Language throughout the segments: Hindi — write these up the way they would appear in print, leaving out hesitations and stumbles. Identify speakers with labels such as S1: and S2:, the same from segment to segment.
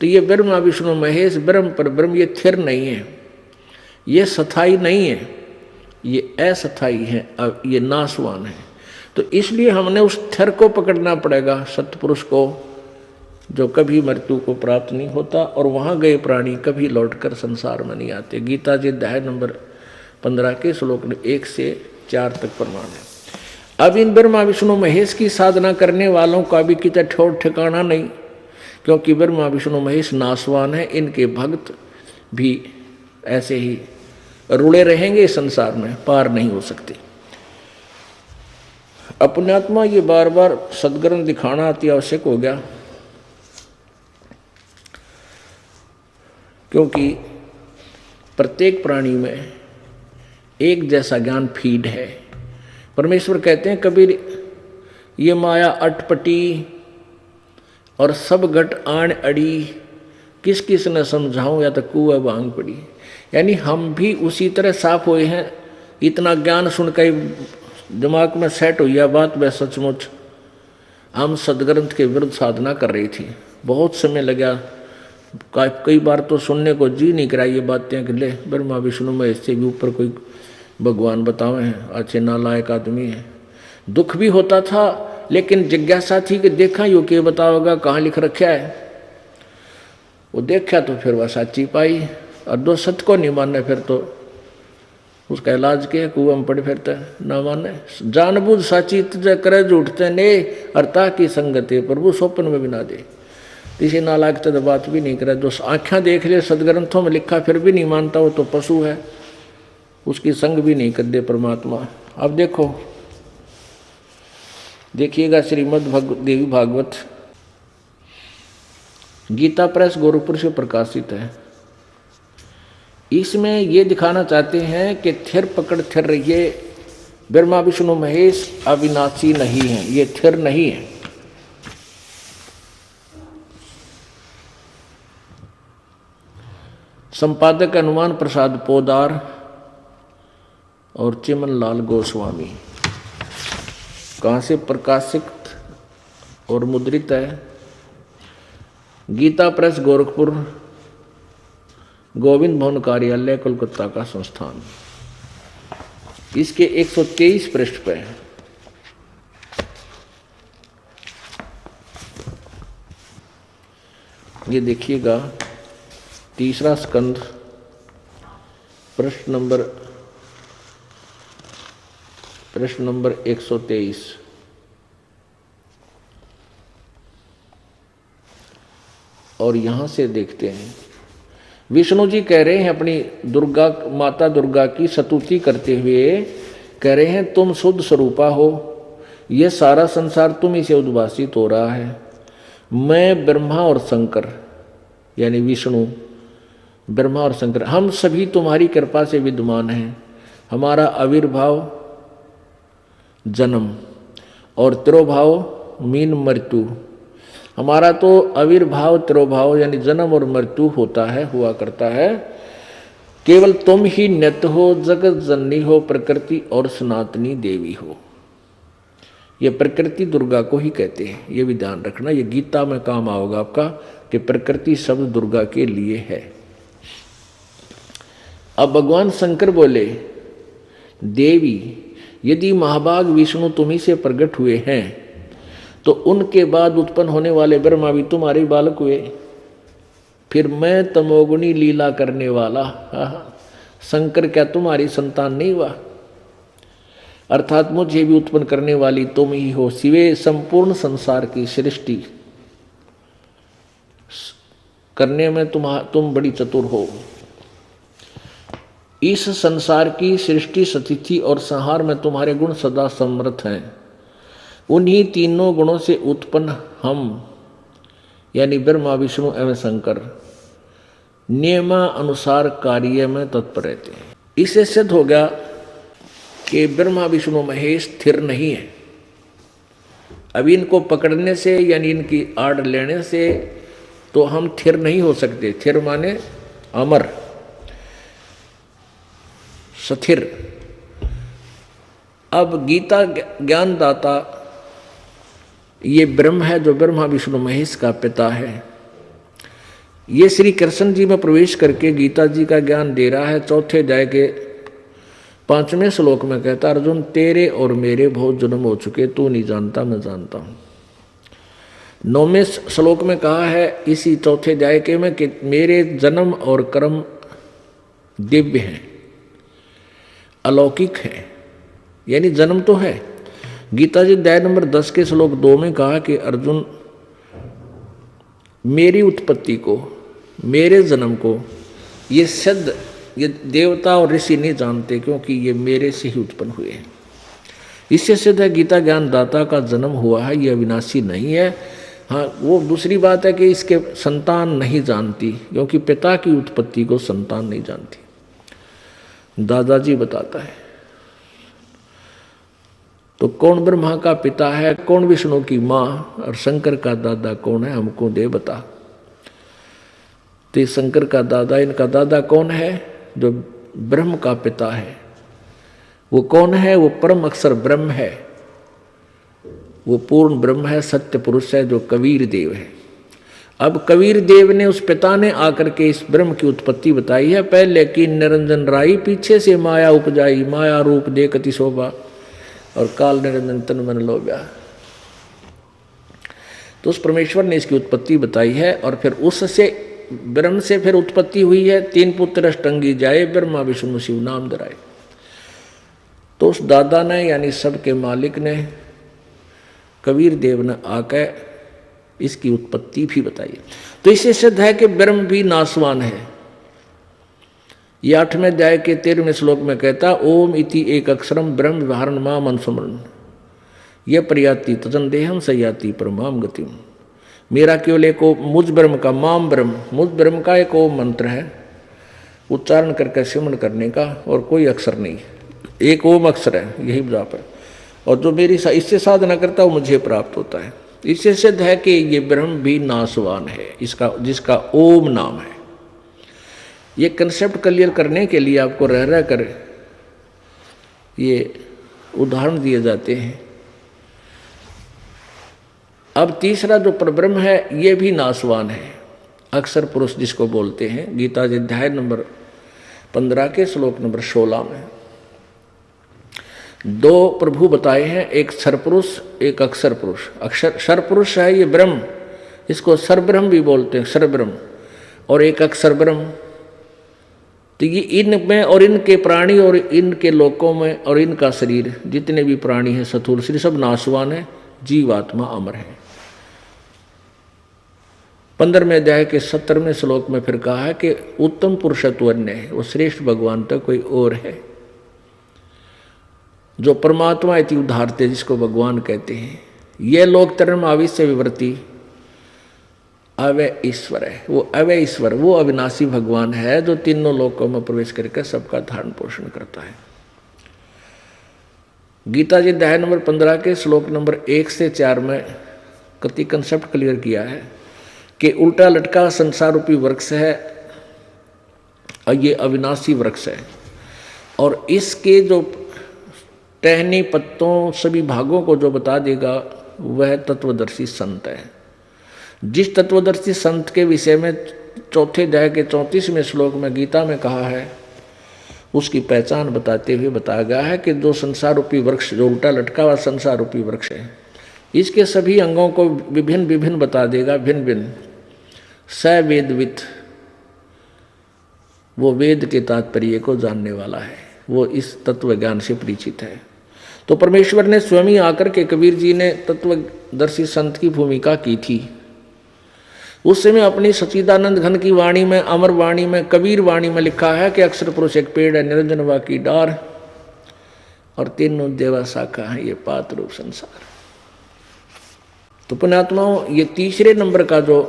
S1: तो ये ब्रह्मा विष्णु महेश ब्रह्म पर ब्रह्म ये स्थिर नहीं है, ये स्थायी नहीं है, ये अस्थायी है, अब ये नाशवान है। तो इसलिए हमने उस स्थिर को पकड़ना पड़ेगा, सत्पुरुष को, जो कभी मृत्यु को प्राप्त नहीं होता, और वहाँ गए प्राणी कभी लौटकर संसार में नहीं आते। गीता जी अध्याय नंबर 15 के श्लोक 1 से 4 तक प्रमाण है। अब इन ब्रह्मा विष्णु महेश की साधना करने वालों का भी कितना ठोर ठिकाना नहीं, क्योंकि ब्रह्मा विष्णु महेश नाशवान है, इनके भक्त भी ऐसे ही रुड़े रहेंगे संसार में, पार नहीं हो सकते। अपनात्मा ये बार बार सदग्रंथ दिखाना अति आवश्यक हो गया, क्योंकि प्रत्येक प्राणी में एक जैसा ज्ञान फीड है। परमेश्वर कहते हैं कबीर, ये माया अटपटी और सब घट आण अड़ी, किस किस न समझाऊं या तो कुआ भांग पड़ी। यानी हम भी उसी तरह साफ हुए हैं, इतना ज्ञान सुनकर दिमाग में सेट हुई है बात। वह सचमुच हम सदग्रंथ के विरुद्ध साधना कर रही थी, बहुत समय लगा, कई बार तो सुनने को जी नहीं करा ये बातें कि ले ब्रह्मा विष्णु महेश से भी ऊपर कोई भगवान बतावे हैं, अच्छे नालायक आदमी है। दुख भी होता था, लेकिन जिज्ञासा थी कि देखा यो के बताओगा, कहाँ लिख रखा है। वो देखा तो फिर वह सच्ची पाई, और दो सत्य को नहीं माने फिर तो उसका इलाज के कुआं में पड़े फिरते ना माने। जानबूझ साची तुझे करे झूठते ने, अर्ता की संगते प्रभु स्वप्न में भी ना दे। किसी नालायक तो बात भी नहीं करे, जो आँखें देख ले सदग्रंथों में लिखा फिर भी नहीं मानता, वो तो पशु है, उसकी संग भी नहीं कर दे परमात्मा। अब देखो, देखिएगा श्रीमद् देवी भागवत गीता प्रेस गोरखपुर से प्रकाशित है। इसमें ये दिखाना चाहते हैं कि थिर पकड़ थिर रहिए, ब्रह्मा विष्णु महेश अविनाशी नहीं है, ये थिर नहीं है। संपादक हनुमान प्रसाद पोदार और चिमन लाल गोस्वामी। कहाँ से प्रकाशित और मुद्रित है? गीता प्रेस गोरखपुर, गोविंद भवन कार्यालय कोलकाता का संस्थान। इसके 123 पृष्ठ पे है। ये देखिएगा, तीसरा स्कंद, प्रश्न नंबर 123। और यहां से देखते हैं, विष्णु जी कह रहे हैं अपनी दुर्गा, माता दुर्गा की स्तुति करते हुए कह रहे हैं, तुम शुद्ध स्वरूपा हो, यह सारा संसार तुम ही से उद्भासित हो रहा है। मैं ब्रह्मा और शंकर, यानी विष्णु, ब्रह्मा और शंकर, हम सभी तुम्हारी कृपा से विद्यमान हैं। हमारा आविर्भाव जन्म और तिरोभाव मीन मृत्यु, हमारा तो आविर्भाव तिरोभाव यानी जन्म और मृत्यु होता है, हुआ करता है। केवल तुम ही नित्य हो, जगत जननी हो, प्रकृति और सनातनी देवी हो। ये प्रकृति दुर्गा को ही कहते हैं, ये भी ध्यान रखना, ये गीता में काम आओगा आपका कि प्रकृति शब्द दुर्गा के लिए है। अब भगवान शंकर बोले, देवी यदि महाभाग विष्णु तुम्ही से प्रकट हुए हैं, तो उनके बाद उत्पन्न होने वाले ब्रह्मा भी तुम्हारे बालक हुए। फिर मैं तमोगुणी लीला करने वाला शंकर क्या तुम्हारी संतान नहीं हुआ? अर्थात मुझे भी उत्पन्न करने वाली तुम ही हो। सिवे संपूर्ण संसार की सृष्टि करने में तुम बड़ी चतुर हो। इस संसार की सृष्टि स्थिति और संहार में तुम्हारे गुण सदा समर्थ हैं। उन्हीं तीनों गुणों से उत्पन्न हम यानी ब्रह्मा विष्णु एवं शंकर नियमानुसार कार्य में तत्पर रहते हैं। इससे सिद्ध हो गया कि ब्रह्मा विष्णु महेश स्थिर नहीं है। अभी इनको पकड़ने से यानी इनकी आड़ लेने से तो हम स्थिर नहीं हो सकते। स्थिर माने अमर, स्थिर। अब गीता ज्ञानदाता ये ब्रह्म है जो ब्रह्मा विष्णु महेश का पिता है। ये श्री कृष्ण जी में प्रवेश करके गीता जी का ज्ञान दे रहा है। चौथे अध्याय के 5वें श्लोक में कहता, अर्जुन तेरे और मेरे बहुत जन्म हो चुके, तू नहीं जानता मैं जानता हूँ। 9वें श्लोक में कहा है इसी चौथे अध्याय के में कि मेरे जन्म और कर्म दिव्य हैं, अलौकिक हैं, यानी जन्म तो है। गीता जी अध्याय नंबर 10 के श्लोक 2 में कहा कि अर्जुन मेरी उत्पत्ति को, मेरे जन्म को ये सिद्ध, ये देवता और ऋषि नहीं जानते, क्योंकि ये मेरे से ही उत्पन्न हुए हैं। इससे सिद्ध है गीता ज्ञान दाता का जन्म हुआ है, ये अविनाशी नहीं है। हाँ, वो दूसरी बात है कि इसके संतान नहीं जानती, क्योंकि पिता की उत्पत्ति को संतान नहीं जानती। दादाजी बताता है तो कौन ब्रह्मा का पिता है, कौन विष्णु की माँ, और शंकर का दादा कौन है, हमको दे बता। तो शंकर का दादा, इनका दादा कौन है, जो ब्रह्म का पिता है, वो कौन है, वो परम अक्षर ब्रह्म है, वो पूर्ण ब्रह्म है, सत्य पुरुष है, जो कबीर देव है। अब कबीर देव ने, उस पिता ने आकर के इस ब्रह्म की उत्पत्ति बताई है। पहले की निरंजन राई, पीछे से माया उपजाई, माया रूप देखति शोभा, और काल निरंजन तन मन लोभ्या। तो उस परमेश्वर ने इसकी उत्पत्ति बताई है, और फिर उससे ब्रह्म से फिर उत्पत्ति हुई है। 3 पुत्र अष्टंगी जाए, ब्रह्मा विष्णु शिव नाम धराए। तो उस दादा ने, यानी सबके मालिक ने, कबीर देव ने आकर इसकी उत्पत्ति भी बताई। तो इससे सिद्ध है कि ब्रह्म भी नाशवान है। ये 8वें अध्याय के 13वें श्लोक में कहता, ओम इति एक अक्षरम ब्रह्म व्यवहारण माम अनुस्मरण, यह प्रयाति तजन देहम सयाति परमाम गतिम। मेरा केवल एक मुझ ब्रह्म का, माम ब्रह्म, मुझ ब्रह्म का एक ओम मंत्र है, उच्चारण करके सिमरण करने का, और कोई अक्षर नहीं, एक ओम अक्षर है, यही जाप है। और जो मेरी इससे साधना करता है वो मुझे प्राप्त होता है। इससे सिद्ध है कि ये ब्रह्म भी नाशवान है, इसका, जिसका ओम नाम है। ये कंसेप्ट क्लियर करने के लिए आपको रह रह कर ये उदाहरण दिए जाते हैं। अब तीसरा जो परब्रह्म है, ये भी नाशवान है, अक्षर पुरुष जिसको बोलते हैं। गीता जी अध्याय नंबर 15 के श्लोक नंबर 16 में 2 प्रभु बताए हैं, एक सरपुरुष, एक अक्षर पुरुष। अक्षर सरपुरुष है ये ब्रह्म, इसको सरब्रह्म भी बोलते हैं, सरब्रह्म, और एक अक्षर ब्रह्म। तो ये इनमें और इनके प्राणी और इनके लोकों में और इनका शरीर, जितने भी प्राणी हैं स्थूल शरीर, सब नाशवान है, जीवात्मा अमर है। 15वें अध्याय के 17वें श्लोक में फिर कहा है कि उत्तम पुरुषत्व अन्य है, वो श्रेष्ठ भगवान तक कोई और है, जो परमात्मा इति उदाहरते, जिसको भगवान कहते हैं। ये लोक तरम आविश्य विवर्ती अवय ईश्वर है, वो अवय ईश्वर, वो अविनाशी भगवान है, जो तीनों लोकों में प्रवेश करके सबका धारण पोषण करता है। गीता जी अध्याय नंबर 15 के श्लोक नंबर 1 से 4 में कति कंसेप्ट क्लियर किया है कि उल्टा लटका संसार रूपी वृक्ष है, और ये अविनाशी वृक्ष है, और इसके जो टहनी पत्तों सभी भागों को जो बता देगा वह तत्वदर्शी संत है। जिस तत्वदर्शी संत के विषय में चौथे अध्याय के 34वें श्लोक में गीता में कहा है, उसकी पहचान बताते हुए बताया गया है कि जो संसार रूपी वृक्ष, जो उल्टा लटका हुआ संसार रूपी वृक्ष है, इसके सभी अंगों को विभिन्न विभिन्न बता देगा, भिन्न भिन्न। स वेदवित, वो वेद के तात्पर्य को जानने वाला है, वो इस तत्व ज्ञान से परिचित है। तो परमेश्वर ने स्वयं ही आकर के, कबीर जी ने तत्वदर्शी संत की भूमिका की थी। उस समय अपनी सच्चिदानंद घन की वाणी में, अमर वाणी में, कबीर वाणी में लिखा है कि अक्षर पुरुष एक पेड़ है, निरंजन वा की डार, और तीनों देवा शाखा है, ये पात रूप संसार। तो पुण्यात्माओं, ये तीसरे नंबर का जो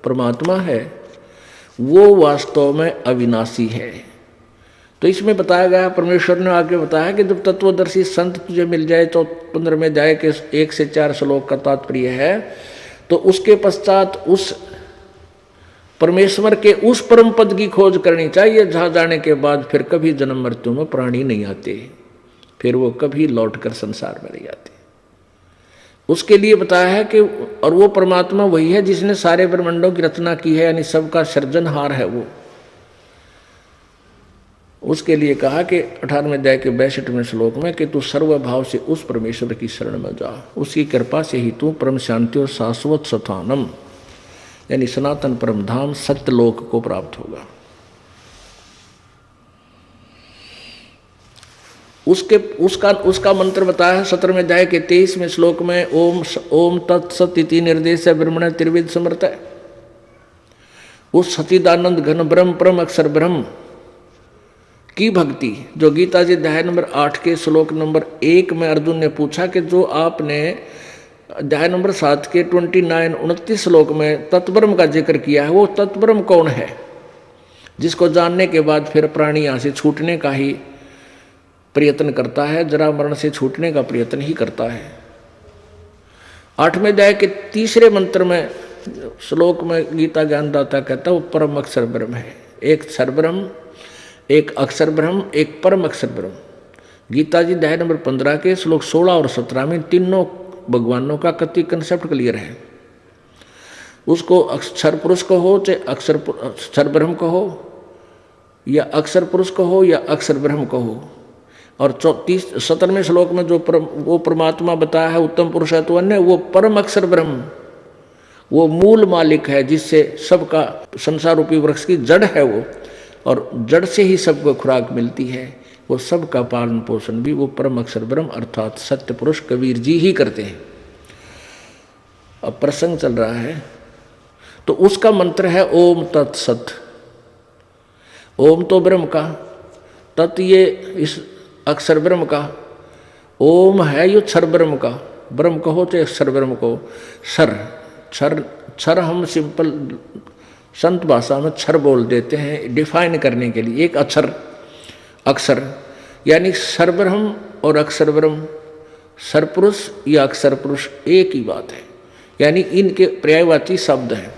S1: परमात्मा है वो वास्तव में अविनाशी है। तो इसमें बताया गया, परमेश्वर ने आगे बताया कि जब तत्वदर्शी संत तुझे मिल जाए, तो 15वें अध्याय के 1 से 4 श्लोक का तात्पर्य है, तो उसके पश्चात उस परमेश्वर के उस परम पद की खोज करनी चाहिए, जहाँ जाने के बाद फिर कभी जन्म मृत्यु में प्राणी नहीं आते, फिर वो कभी लौटकर संसार में नहीं आते। उसके लिए बताया है कि और वो परमात्मा वही है जिसने सारे ब्रह्मांडों की रचना की है, यानी सबका सृजनहार है वो। उसके लिए कहा कि 18वें अध्याय के 62वें श्लोक में कि तू सर्वभाव से उस परमेश्वर की शरण में जा, उसकी कृपा से ही तू परम शांति और शाश्वत स्थानम यानी सनातन परम धाम सत्यलोक को प्राप्त होगा। उसका मंत्र बताया है 17वें अध्याय के 23वें श्लोक में, ओम तत्सत इति निर्देश ब्रह्मण त्रिविध समर्थ है। उस सचिदानंद घन ब्रह्म परम अक्षर ब्रह्म की भक्ति जो गीता जी अध्याय नंबर 8 के श्लोक नंबर 1 में अर्जुन ने पूछा कि जो आपने अध्याय नंबर 7 के 29-29 श्लोक में तत्ब्रह्म का जिक्र किया है, वो तत्ब्रह्म कौन है जिसको जानने के बाद फिर प्राणी यहाँ से छूटने का ही प्रयत्न करता है, जरा मरण से छूटने का प्रयत्न ही करता है। 8वें अध्याय के 3रे मंत्र में श्लोक में गीता ज्ञानदाता कहता है वो परम अक्षर ब्रह्म है। एक सर्वब्रह्म, एक अक्षर ब्रह्म, एक परम अक्षर ब्रह्म। गीता जी अध्याय नंबर 15 के श्लोक 16 और 17 में तीनों भगवानों का कति कंसेप्ट क्लियर है। उसको अक्षर पुरुष को हो चाहे अक्षर ब्रह्म को हो या अक्षर पुरुष को हो या अक्षर ब्रह्म को हो। और 17वें श्लोक में जो वो परमात्मा बताया है उत्तम पुरुष है तो अन्य, वो परम अक्षर ब्रह्म, वो मूल मालिक है जिससे सबका संसार रूपी वृक्ष की जड़ है वो, और जड़ से ही सबको खुराक मिलती है। वो सबका पालन पोषण भी वो परम अक्षर ब्रह्म अर्थात सत्य पुरुष कबीर जी ही करते हैं। अब प्रसंग चल रहा है तो उसका मंत्र है ओम तत्सत। ओम तो ब्रह्म का, तत् ये इस अक्षर ब्रह्म का, ओम है यो क्षर ब्रह्म का। ब्रह्म कहो चाहे अक्षर ब्रह्म को। क्षर हम सिंपल संत भाषा में क्षर बोल देते हैं डिफाइन करने के लिए। एक अक्षर यानी सर्वब्रह्म और अक्षर ब्रह्म, सर्वपुरुष या अक्षर पुरुष एक ही बात है, यानी इनके पर्यायवाची शब्द हैं।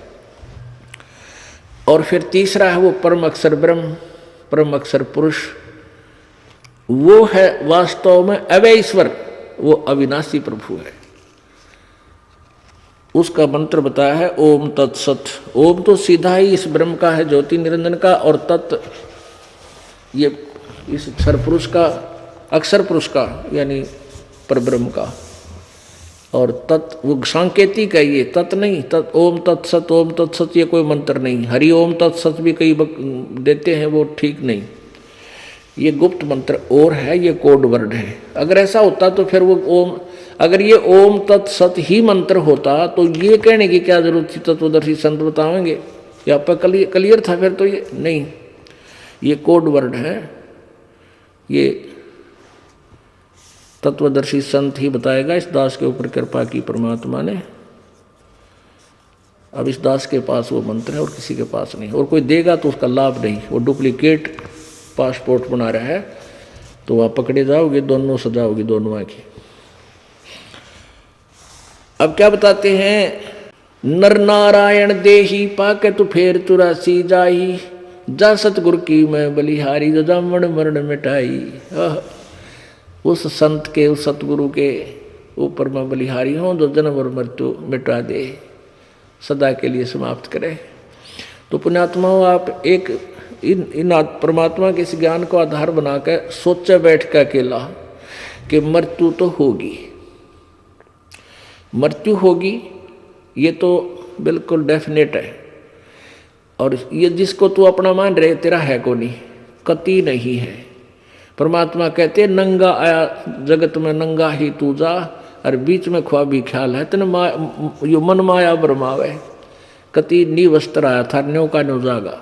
S1: और फिर तीसरा है वो परम अक्षर ब्रह्म, परम अक्षर पुरुष, वो है वास्तव में अव्यय ईश्वर, वो अविनाशी प्रभु है। उसका मंत्र बताया है ओम तत्सत। ओम तो सीधा ही इस ब्रह्म का है, ज्योति निरंजन का, और तत् ये इस अक्षर पुरुष का, अक्षर पुरुष का यानी परब्रह्म का, और तत् वो सांकेतिक है, ये तत् नहीं। ओम तत्सत ये कोई मंत्र नहीं। हरि ओम तत्सत भी कई देते हैं, वो ठीक नहीं। ये गुप्त मंत्र और है, ये कोड वर्ड है। अगर ऐसा होता तो फिर वो ओम, अगर ये ओम तत्सत ही मंत्र होता तो ये कहने की क्या जरूरत थी, तत्वदर्शी संत बताएंगे या आपका क्लियर था फिर तो ये नहीं। ये कोड वर्ड है, ये तत्वदर्शी संत ही बताएगा। इस दास के ऊपर कृपा की परमात्मा ने। अब इस दास के पास वो मंत्र है और किसी के पास नहीं, और कोई देगा तो उसका लाभ नहीं। वो डुप्लीकेट पासपोर्ट बना रहा है तो आप पकड़े जाओगे, दोनों सजाओगे दोनों आंखें। अब क्या बताते हैं, नर नारायण देही पाके तू फेर तुरासी जाही, जा सतगुरु की मैं बलिहारी, जो जामण मरण मिटाई। उस संत के, उस सतगुरु के ऊपर मैं बलिहारी हूँ जो जन्म और मृत्यु मिटा दे, सदा के लिए समाप्त करे। तो पुण्यात्माओं, आप एक इन परमात्मा के इस ज्ञान को आधार बनाकर सोचे बैठ के अकेला कि मृत्यु तो होगी, मृत्यु होगी, ये तो बिल्कुल डेफिनेट है। और ये जिसको तू अपना मान रहे तेरा है को नहीं, कति नहीं है। परमात्मा कहते नंगा आया जगत में नंगा ही तू जा, और बीच में ख्वाबी ख्याल है तेने यो मन माया ब्रह्मावे, कति नी वस्त्र आया था न्यो का न्यो जागा।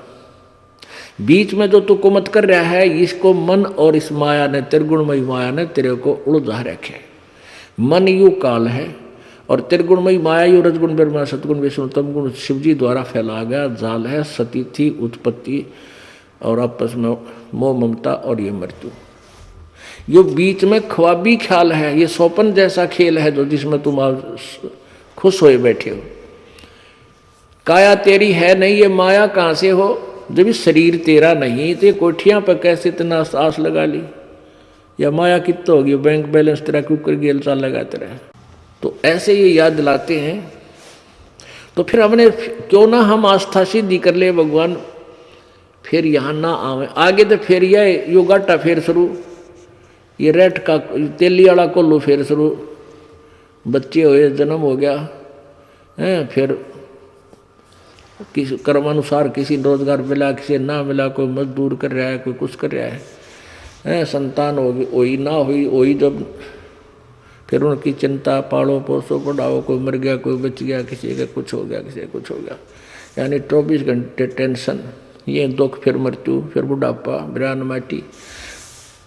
S1: बीच में जो तू कुमत कर रहा है, इसको मन और इस माया ने, त्रिगुणमयी माया ने तेरे को उलझा रखे। मन यू काल है और त्रिगुणमयी माया यू रजगुण ब्रह्मा सतगुण विष्णु तम गुण शिवजी द्वारा फैला गया जाल है। सती थी उत्पत्ति और आपस में मोह ममता और ये मृत्यु। ये बीच में ख्वाबी ख्याल है, ये स्वप्न जैसा खेल है जो जिसमें तुम खुश होए बैठे हो। काया तेरी है नहीं, ये माया कहाँ से हो जब ये शरीर तेरा नहीं, तो ये कोठियाँ पर कैसे इतना आस लगा ली, या माया कितना होगी, बैंक बैलेंस तेरा क्यों कर गेल चाल लगा तेरा। तो ऐसे ये याद दिलाते हैं। तो फिर हमने क्यों ना हम आस्था सिद्धि कर ले भगवान, फिर यहाँ ना आवे आगे। तो फिर यह योगाटा फिर शुरू, ये रेट का तेली वाला कोल्लू फिर शुरू, बच्चे हुए, जन्म हो गया है, फिर किसी कर्मानुसार किसी रोजगार मिला, किसी ना मिला, कोई मजदूर कर रहा है, कोई कुछ कर रहा है, संतान होगी हुई ना हुई जब फिर उनकी चिंता, पालो पोसो पढ़ाओ, कोई मर गया, कोई बच गया, किसी का कुछ हो गया, किसी का कुछ हो गया, यानी 24 घंटे टेंशन, ये दुख, फिर मृत्यु, फिर बुढ़ापा, बिरान माटी।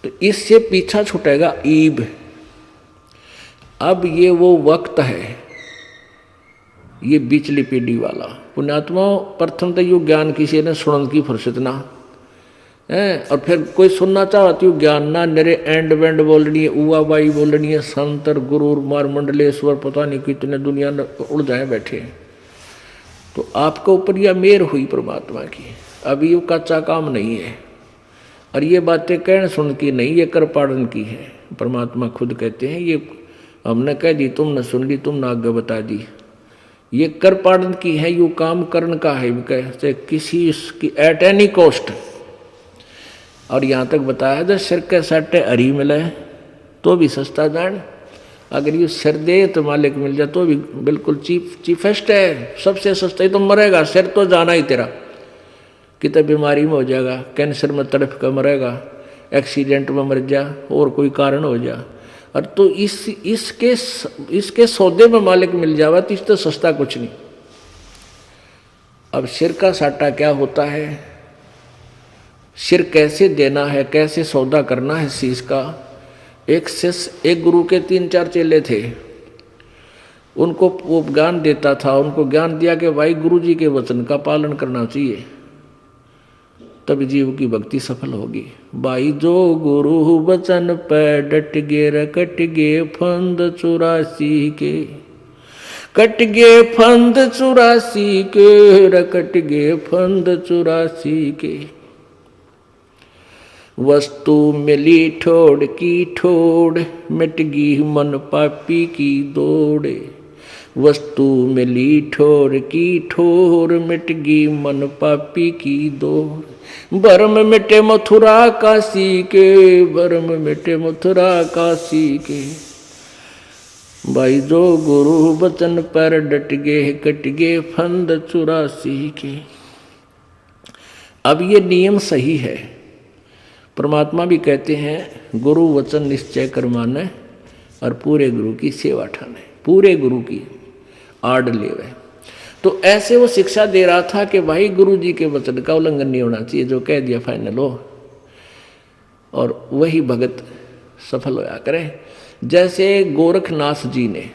S1: तो इससे पीछा छूटेगा ईब। अब ये वो वक्त है, ये बिचली पीढ़ी वाला। पुण्यात्मा प्रथम तो यू ज्ञान किसी ने सुनने की फुर्सत ना है, और फिर कोई सुनना चाहती हूँ ज्ञान ना, मेरे एंड वेंड बोलनी है, उवा बाई बोलनी है, संतर गुरु मार मंडलेश्वर, पता नहीं कितने दुनिया में उड़ जाए बैठे। तो आपके ऊपर यह मेहर हुई परमात्मा की, अभी ये कच्चा काम नहीं है, और ये बातें कहने सुन की नहीं, ये कर पाड़न की है। परमात्मा खुद कहते हैं, ये हमने कह दी, तुमने सुन ली, तुमने आगे बता दी, ये कर पाड़न की है, यू काम करन का है, कैसे किसी की एट एनी कॉस्ट। और यहाँ तक बताया जो सिर के सट्टे हरी मिले तो भी सस्ता जान, अगर ये सिर दे तो मालिक मिल जाए तो भी बिल्कुल चीफेस्ट है, सबसे सस्ता ही। तो मरेगा, सिर तो जाना ही तेरा, कितने बीमारी में हो जाएगा, कैंसर में तड़फ कर मरेगा, एक्सीडेंट में मर जा, और कोई कारण हो जा, और तो इसके सौदे में मालिक मिल जावा तो इससे सस्ता कुछ नहीं। अब सिर का साटा क्या होता है, सिर कैसे देना है, कैसे सौदा करना है इस चीज़ का। एक गुरु के 3-4 चेले थे, उनको वो ज्ञान देता था, उनको ज्ञान दिया कि भाई गुरु जी के वचन का पालन करना चाहिए, तभी जीव की भक्ति सफल होगी। भाई जो गुरु वचन पे डट गे रकट गे फंद 84 के, कट गे फंद 84 के, रकट गे फंद 84 के। वस्तु मिली ठोड़ की ठोड़, मिट गई मन पापी की दौड़े। वस्तु मिली ठोर की ठोर, मिट गई मन पापी की दौड़। भरम मिटे मथुरा काशी के, भरम मिटे मथुरा काशी के। भाई जो गुरु वचन पर डट गे, कट गे फंद 84 के। अब ये नियम सही है, परमात्मा भी कहते हैं गुरु वचन निश्चय कर माने, और पूरे गुरु की सेवा ठाने, पूरे गुरु की आड़ लेवे। तो ऐसे वो शिक्षा दे रहा था कि भाई गुरु जी के वचन का उल्लंघन नहीं होना चाहिए, जो कह दिया फाइनल हो, और वही भगत सफल होया करे। जैसे गोरखनाथ जी ने,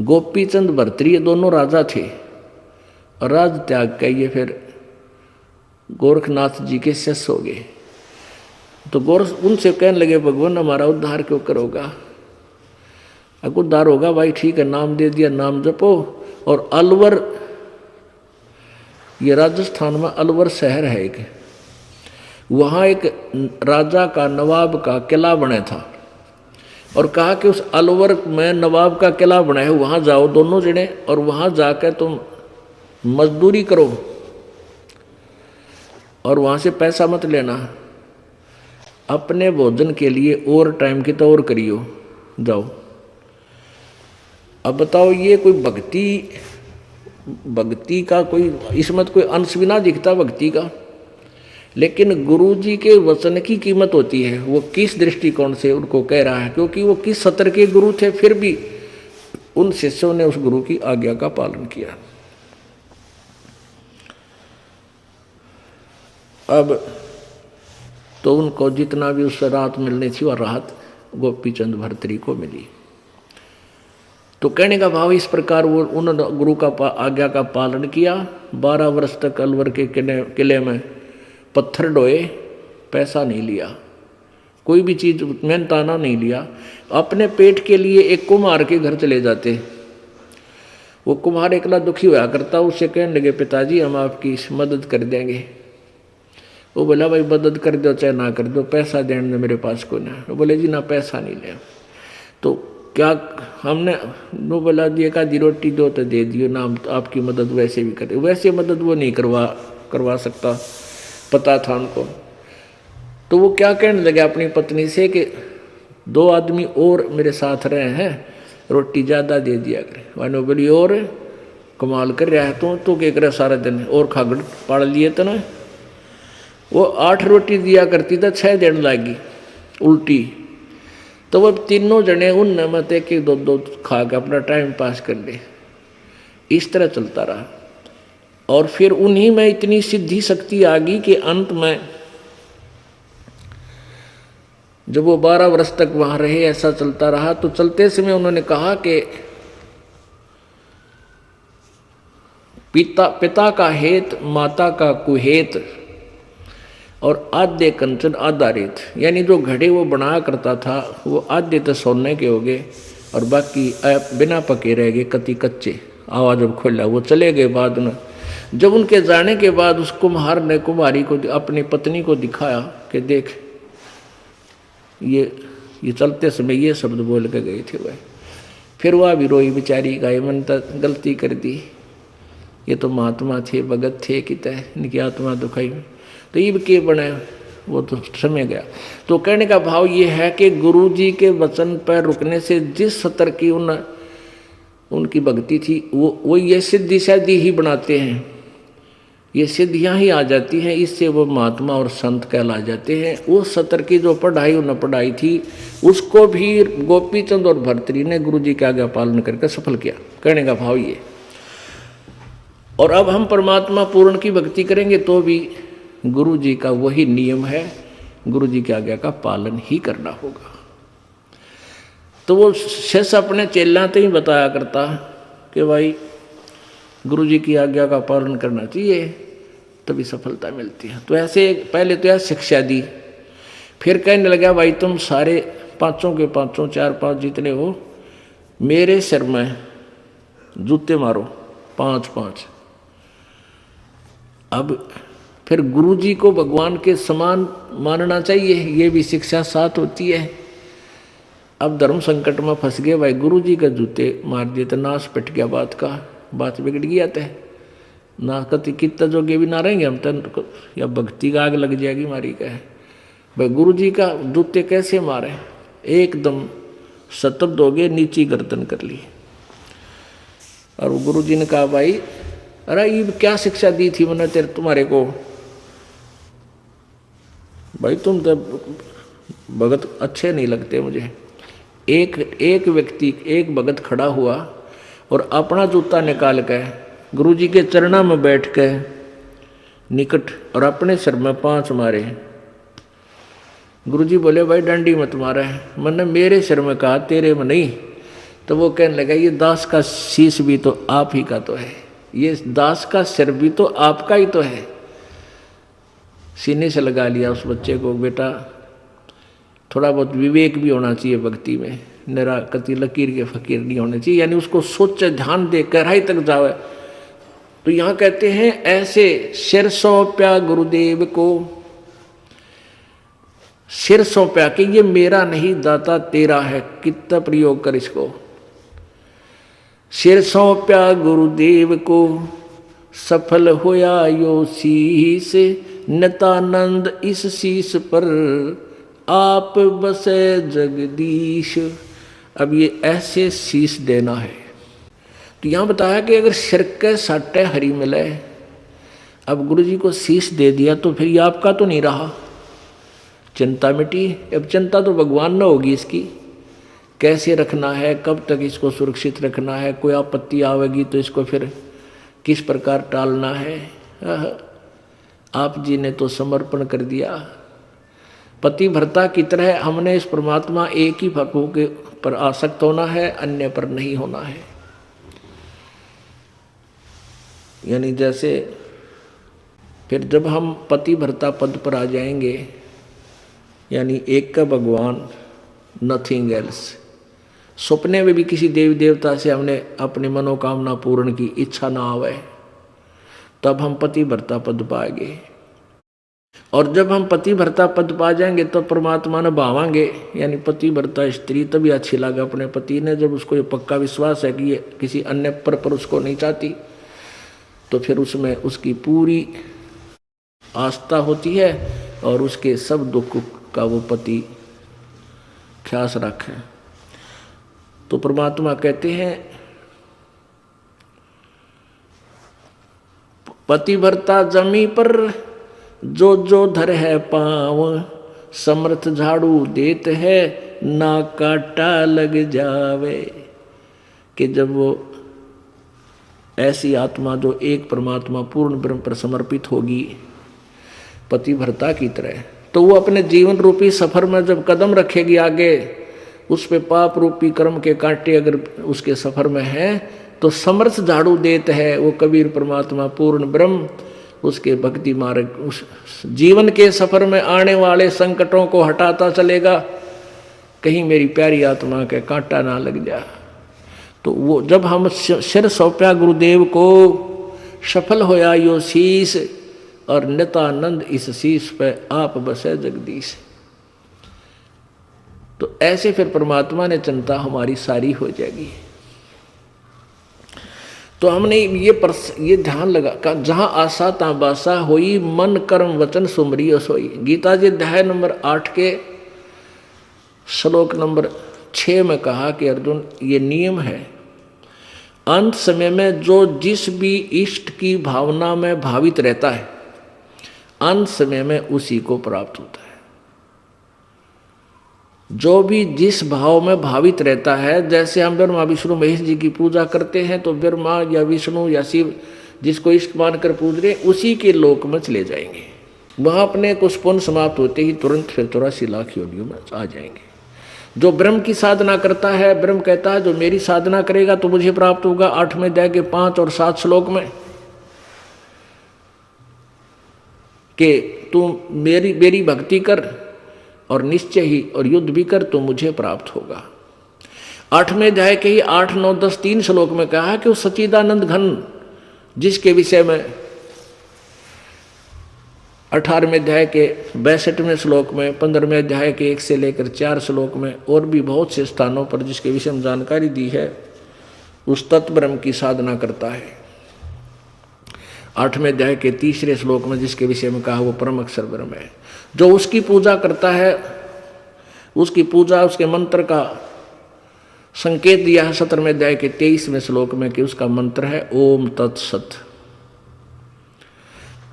S1: गोपीचंद भर्तृहरि, ये दोनों राजा थे, और राज त्याग के ये फिर गोरखनाथ जी के शिष्य हो गए। तो गोरख उनसे कहने लगे भगवान हमारा उद्धार क्यों करोगा। अगर उद्धार होगा भाई ठीक है, नाम दे दिया, नाम जपो। और अलवर, ये राजस्थान में अलवर शहर है एक, वहाँ एक राजा का, नवाब का किला बना था, और कहा कि उस अलवर में नवाब का किला बना है, वहाँ जाओ दोनों जने, और वहाँ जाकर तुम मजदूरी करो, और वहाँ से पैसा मत लेना, अपने भोजन के लिए और टाइम की तो और करियो, जाओ। अब बताओ ये कोई भक्ति का कोई इसमें कोई अंश भी ना दिखता भक्ति का, लेकिन गुरु जी के वचन की कीमत होती है। वो किस दृष्टिकोण से उनको कह रहा है, क्योंकि वो किस सत्र के गुरु थे, फिर भी उन शिष्यों ने उस गुरु की आज्ञा का पालन किया। अब तो उनको जितना भी उससे राहत मिलनी थी, वह राहत गोपीचंद भर्तृहरि को मिली। तो कहने का भाव इस प्रकार वो उन्होंने गुरु का आज्ञा का पालन किया। 12 वर्ष तक अलवर के किले में पत्थर ढोए, पैसा नहीं लिया, कोई भी चीज़ मेहनताना नहीं लिया। अपने पेट के लिए एक कुम्हार के घर चले जाते, वो कुम्हार एकला दुखी होया करता, उससे कहने लगे पिताजी हम आपकी मदद कर देंगे। वो बोला भाई मदद कर दो चाहे ना कर दो, पैसा देने मेरे पास को ना। वो बोले जी ना पैसा नहीं ले। तो क्या हमने नो बोला दिए का दी रोटी दो तो दे दियो नाम, तो आपकी मदद वैसे भी करे, वैसे मदद वो नहीं करवा सकता, पता था उनको। तो वो क्या कहने लगे अपनी पत्नी से कि 2 आदमी और मेरे साथ रहे हैं, रोटी ज़्यादा दे दिया करे। वानो बोली और कमाल कर रहा है तो क्या करे सारा दिन, और खागड़ पाड़ लिए तो ना। वो 8 रोटी दिया करती था, 6 देने लगी उल्टी। तो वो तीनों जने उन मत एक 2 खा के अपना टाइम पास कर ले। इस तरह चलता रहा और फिर उन्हीं में इतनी सिद्धि शक्ति आ गई कि अंत में जब वो 12 वर्ष तक वहां रहे, ऐसा चलता रहा। तो चलते समय उन्होंने कहा कि पिता का हेत माता का कुहेत और आधे कंचन आधा रेत, यानी जो घड़े वो बनाया करता था वो आधे तो सोने के हो गए और बाकी बिना पके रह गए, कति कच्चे। आवाज जब खोला वो चले गए। बाद में जब उनके जाने के बाद उस कुम्हार ने कुम्हारी को अपनी पत्नी को दिखाया कि देख ये चलते समय ये शब्द बोल के गए थे वह। फिर वह भी रोई बेचारी, गाय मन तक गलती कर दी, ये तो महात्मा थे, भगत थे, कितने इनकी आत्मा दुखाई, तो ये के बने, वो तो समय गया। तो कहने का भाव ये है कि गुरु जी के वचन पर रुकने से जिस स्तर की उनकी भक्ति थी वो ये सिद्धि शादी ही बनाते हैं, ये सिद्धियां ही आ जाती हैं, इससे वो महात्मा और संत कहला जाते हैं। उस स्तर की जो पढ़ाई उन्हें पढ़ाई थी उसको भी गोपी चंद और भर्तृहरि ने गुरु जी के आज्ञा पालन करके सफल किया। कहने का भाव ये। और अब हम परमात्मा पूर्ण की भक्ति करेंगे तो भी गुरु जी का वही नियम है, गुरु जी की आज्ञा का पालन ही करना होगा। तो वो शेष अपने चेला तो ही बताया करता कि भाई गुरु जी की आज्ञा का पालन करना चाहिए तभी सफलता मिलती है। तो ऐसे पहले तो यह शिक्षा दी, फिर कहने लगा भाई तुम सारे पांचों के पांचों 4-5 जितने हो मेरे सिर में जूते मारो 5-5। अब फिर गुरु जी को भगवान के समान मानना चाहिए, ये भी शिक्षा साथ होती है। अब धर्म संकट में फंस गए भाई, गुरु जी का जूते मार दिए तो नाश पिट गया, बात बिगड़ गया था ना, कति कितना जोगे भी ना रहेंगे हम तो, या भक्ति का आग लग जाएगी मारी का है भाई। गुरु जी का जूते कैसे मारे, एकदम शतब्द हो गए, नीची गर्दन कर ली। और गुरु जी ने कहा भाई अरे ये क्या शिक्षा दी थी मैंने तुम्हारे को, भाई तुम तो भगत अच्छे नहीं लगते मुझे। एक व्यक्ति एक भगत खड़ा हुआ और अपना जूता निकाल के गुरु जी के चरणों में बैठ के निकट और अपने सिर में 5 मारे। गुरु जी बोले भाई डंडी मत मारे, मैंने मेरे सिर में कहा तेरे में नहीं। तो वो कहने लगा ये दास का शीश भी तो आप ही का तो है, ये दास का सिर भी तो आपका ही तो है। सीने से लगा लिया उस बच्चे को, बेटा थोड़ा बहुत विवेक भी होना चाहिए भक्ति में, निरा कति लकीर के फकीर नहीं होने चाहिए, यानी उसको सोचे ध्यान दे गहराई तक जावे। तो यहाँ कहते हैं ऐसे सिर सौंप्या गुरुदेव को, सिर सौंप्या कि ये मेरा नहीं दाता तेरा है, कितना प्रयोग कर इसको। सिर सौंप्या गुरुदेव को सफल होया यो शीस, नितानंद इस शीस पर आप बसे जगदीश। अब ये ऐसे शीश देना है। तो यहाँ बताया कि अगर सिर के साटे हरी मिले, अब गुरु जी को शीश दे दिया तो फिर ये आपका तो नहीं रहा, चिंता मिटी। अब चिंता तो भगवान न होगी इसकी, कैसे रखना है, कब तक इसको सुरक्षित रखना है, कोई आपत्ति आवेगी तो इसको फिर किस प्रकार टालना है। आप जी ने तो समर्पण कर दिया। पति भर्ता की तरह हमने इस परमात्मा एक ही भक्तों के पर आसक्त होना है, अन्य पर नहीं होना है। यानी जैसे फिर जब हम पति भर्ता पद पर आ जाएंगे, यानी एक का भगवान, नथिंग एल्स। सपने में भी किसी देवी देवता से हमने अपनी मनोकामना पूर्ण की इच्छा ना आवे, तब हम पति भर्ता पद पाएंगे। और जब हम पति भरता पद पा जाएंगे तो परमात्मा ने भावांगे, यानी पति भरता स्त्री तभी अच्छी लगे अपने पति ने, जब उसको ये पक्का विश्वास है कि ये किसी अन्य पर उसको नहीं चाहती, तो फिर उसमें उसकी पूरी आस्था होती है और उसके सब दुख का वो पति ख्यास रखे। तो परमात्मा कहते हैं पति भरता जमी पर जो जो धर है पाँव, समर्थ झाड़ू देत है ना काटा लग जावे। कि जब वो ऐसी आत्मा जो एक परमात्मा पूर्ण ब्रह्म पर समर्पित होगी पति भरता की तरह, तो वो अपने जीवन रूपी सफर में जब कदम रखेगी आगे, उस पे पाप रूपी कर्म के कांटे अगर उसके सफर में हैं तो समर्थ झाड़ू देते है वो कबीर परमात्मा पूर्ण ब्रह्म उसके भक्ति मार्ग, उस जीवन के सफर में आने वाले संकटों को हटाता चलेगा, कहीं मेरी प्यारी आत्मा के कांटा ना लग जाए। तो वो जब हम सिर सौंपया गुरुदेव को, सफल होया यो शीस, और नितानंद इस शीस पे आप बसे जगदीश। तो ऐसे फिर परमात्मा ने चिंता हमारी सारी हो जाएगी। तो हमने ये ध्यान लगा, जहां आशा ता बासा होई, मन कर्म वचन सुमरियो सोई। गीता जी अध्याय नंबर 8 के श्लोक नंबर 6 में कहा कि अर्जुन ये नियम है, अंत समय में जो जिस भी इष्ट की भावना में भावित रहता है अंत समय में उसी को प्राप्त होता है। जो भी जिस भाव में भावित रहता है, जैसे हम ब्रह्मा विष्णु महेश जी की पूजा करते हैं तो ब्रह्मा या विष्णु या शिव जिसको इष्ट मानकर पूज रहे उसी के लोक में चले जाएंगे। वहाँ अपने कुछ पुण्य समाप्त होते ही तुरंत फिर 84 लाख योनियों में आ जाएंगे। जो ब्रह्म की साधना करता है, ब्रह्म कहता है जो मेरी साधना करेगा तो मुझे प्राप्त होगा। 8वें अध्याय के 5 और 7 श्लोक में कि तू मेरी भक्ति कर और निश्चय ही और युद्ध भी कर तो मुझे प्राप्त होगा। 8वें अध्याय के ही 8, 9, 10 3 श्लोक में कहा कि उस सच्चिदानंद घन जिसके विषय में 18वें अध्याय के 62वें श्लोक में, 15वें अध्याय के 1 से लेकर 4 श्लोक में और भी बहुत से स्थानों पर जिसके विषय में जानकारी दी है, उस तत्व ब्रह्म की साधना करता है। 8वें अध्याय के 3रे श्लोक में जिसके विषय में कहा वो परम अक्षर ब्रह्म है। जो उसकी पूजा करता है, उसकी पूजा उसके मंत्र का संकेत दिया है 17वें अध्याय के 23वें श्लोक में कि उसका मंत्र है ओम तत्सत।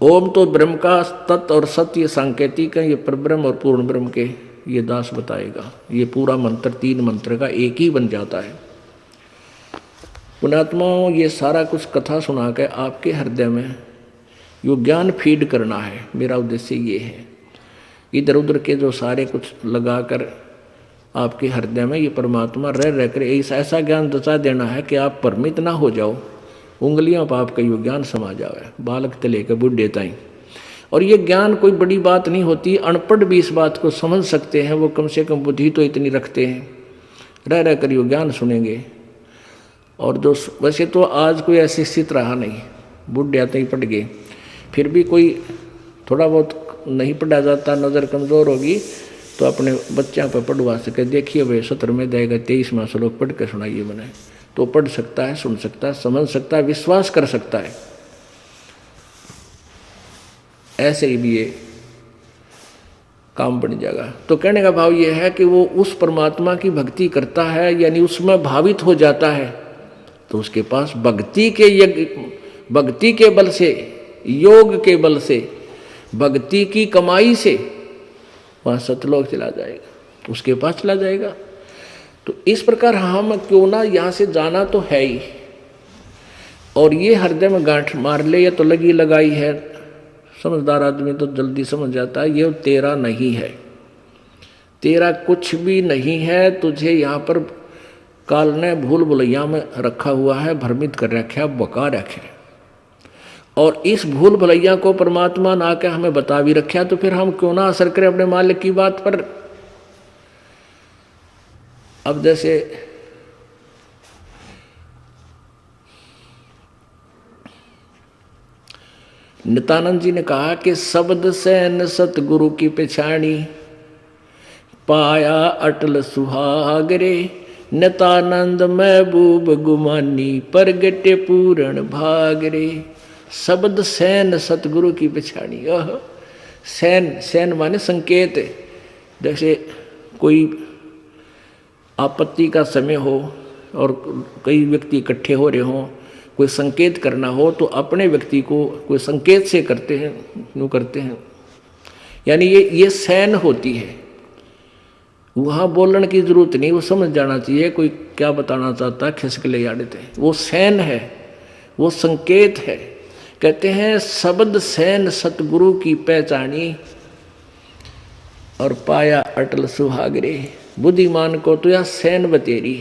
S1: ओम तो ब्रह्म का, तत् और सत्य ये सांकेतिक है, ये परब्रह्म और पूर्ण ब्रह्म के ये दास बताएगा। ये पूरा मंत्र 3 मंत्र का एक ही बन जाता है। पुण्यात्माओं, ये सारा कुछ कथा सुना के आपके हृदय में यो ज्ञान फीड करना है, मेरा उद्देश्य ये है। इधर उधर के जो सारे कुछ लगाकर आपके हृदय में ये परमात्मा रह कर ऐसा ज्ञान दचा देना है कि आप भ्रमित ना हो जाओ, उंगलियों पर आपका यो ज्ञान समा जाए, बालक से लेकर बुढ़े ताईं। और ये ज्ञान कोई बड़ी बात नहीं होती, अनपढ़ भी इस बात को समझ सकते हैं, वो कम से कम बुद्धि तो इतनी रखते हैं, रह कर यो ज्ञान सुनेंगे। और जो वैसे तो आज कोई ऐसी स्थिति रहा नहीं, बुढ़े आते ही पढ़ गए, फिर भी कोई थोड़ा बहुत नहीं पढ़ा जाता, नज़र कमज़ोर होगी तो अपने बच्चों पर पढ़वा सके। देखिए भाई 17वें अध्याय का 23वां श्लोक पढ़ के सुनाइए मैंने, तो पढ़ सकता है, सुन सकता है, समझ सकता है, विश्वास कर सकता है। ऐसे ही भी ये काम बन जाएगा। तो कहने का भाव ये है कि वो उस परमात्मा की भक्ति करता है, यानी उसमें भावित हो जाता है, तो उसके पास भक्ति के बल से, योग के बल से, भक्ति की कमाई से वहाँ सतलोक चला जाएगा, उसके पास चला जाएगा। तो इस प्रकार हम क्यों ना यहाँ से जाना तो है ही, और ये हृदय में गांठ मार ले, या तो लगी लगाई है, समझदार आदमी तो जल्दी समझ जाता है ये तेरा नहीं है, तेरा कुछ भी नहीं है, तुझे यहाँ पर काल ने भूल भुलैया में रखा हुआ है, भ्रमित कर रखा, बका रखे। और इस भूल भुलैया को परमात्मा ना के हमें बता भी रखा, तो फिर हम क्यों ना असर करें अपने मालिक की बात पर। अब जैसे नित्यानंद जी ने कहा कि शब्द सैन सतगुरु की पछाणी, पाया अटल सुहागरे, नित्यानंद महबूब गुमानी, परगटे पूरण भागरे। शब्द सैन सतगुरु की पछाणी। सैन, सैन माने संकेत। जैसे कोई आपत्ति का समय हो और कई व्यक्ति इकट्ठे हो रहे हों, कोई संकेत करना हो तो अपने व्यक्ति को कोई संकेत से करते हैं, यूँ करते हैं। यानी ये सैन होती है। वहाँ बोलने की जरूरत नहीं, वो समझ जाना चाहिए कोई क्या बताना चाहता है, खिसक ले जाते हैं। वो सैन है, वो संकेत है। कहते हैं शब्द सैन सतगुरु की पहचानी, और पाया अटल सुहागरे। बुद्धिमान को तो यह सैन बतेरी,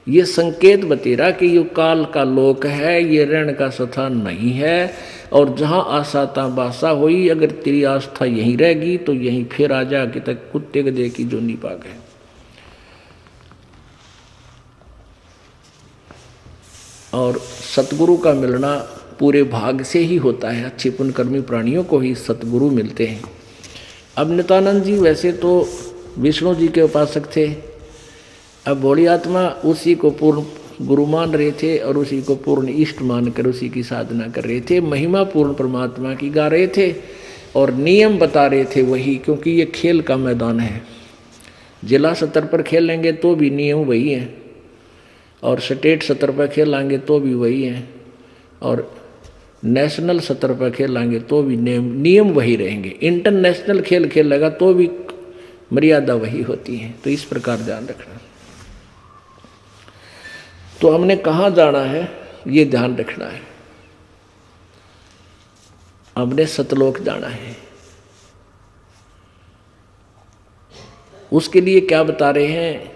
S1: ये संकेत बतेरा कि ये काल का लोक है, ये ऋण का स्थान नहीं है। और जहाँ आशा ता बासा हुई, अगर तेरी आस्था यहीं रहेगी तो यहीं फिर आ जा कि तक कुत्ते गधे की जो निपाक है। और सतगुरु का मिलना पूरे भाग से ही होता है। अच्छे पुण्यकर्मी प्राणियों को ही सतगुरु मिलते हैं। अब नित्यानंद जी वैसे तो विष्णु जी के उपासक थे, अब भोली आत्मा उसी को पूर्ण गुरु मान रहे थे और उसी को पूर्ण इष्ट मानकर उसी की साधना कर रहे थे। महिमा पूर्ण परमात्मा की गा रहे थे और नियम बता रहे थे वही, क्योंकि ये खेल का मैदान है। जिला स्तर पर खेलेंगे तो भी नियम वही है, और स्टेट स्तर पर खेलेंगे तो भी वही है, और नेशनल स्तर पर खेलेंगे तो भी नियम वही रहेंगे। इंटरनेशनल खेल खेलेगा तो भी मर्यादा वही होती है। तो इस प्रकार ध्यान रखना। तो हमने कहाँ जाना है ये ध्यान रखना है। हमने सतलोक जाना है। उसके लिए क्या बता रहे हैं?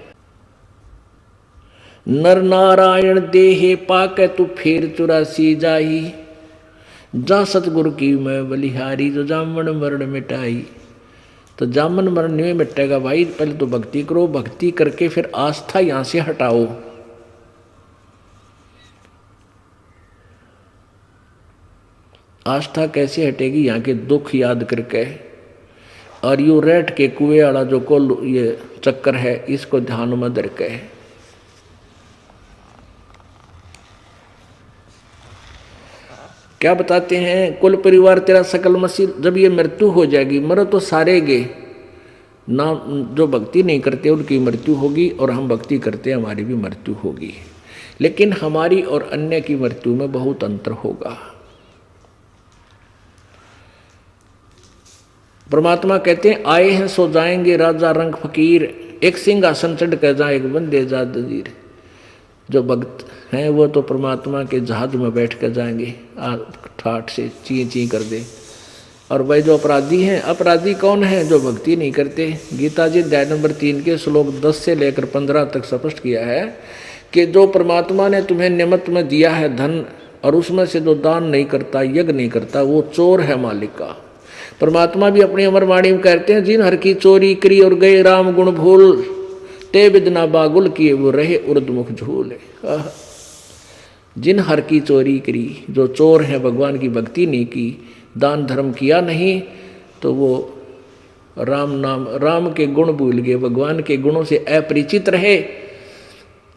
S1: नर नारायण देहे पाके तू फेर 84 जाही, जा सतगुरु की मैं बलिहारी, जो जामन मरण मिटाई। तो जामन मरण नहीं मिटेगा भाई, पहले तो भक्ति करो, भक्ति करके फिर आस्था यहां से हटाओ। आस्था कैसे हटेगी? यहाँ के दुख याद करके, और यू रेट के कुएं वाला जो कोल ये चक्कर है, इसको ध्यान में धर के। क्या बताते हैं? कुल परिवार तेरा सकल मसीह। जब ये मृत्यु हो जाएगी, मरो तो सारे गे ना, जो भक्ति नहीं करते उनकी मृत्यु होगी, और हम भक्ति करते हमारी भी मृत्यु होगी। लेकिन हमारी और अन्य की मृत्यु में बहुत अंतर होगा। परमात्मा कहते हैं आए हैं सो जाएंगे राजा रंग फकीर, एक सिंहासन चढ़ कर जाए बंदे जा दजीर। जो भक्त हैं वो तो परमात्मा के जहाज में बैठ कर जाएंगे, ठाठ से ची ची कर दे। और वह जो अपराधी हैं, अपराधी कौन है? जो भक्ति नहीं करते। गीता जी अध्याय नंबर 3 के श्लोक 10 से लेकर 15 तक स्पष्ट किया है कि जो परमात्मा ने तुम्हें नियमत में दिया है धन, और उसमें से जो दान नहीं करता, यज्ञ नहीं करता, वो चोर है मालिक का। परमात्मा भी अपनी अमर वाणी में कहते हैं, जिन हर की चोरी करी और गए राम गुण भूल, ते बिदना बागुल किए वो रहे उर्दमुख झूल। जिन हर की चोरी करी, जो चोर है, भगवान की भक्ति नहीं की, दान धर्म किया नहीं, तो वो राम नाम, राम के गुण भूल गए, भगवान के गुणों से अपरिचित रहे,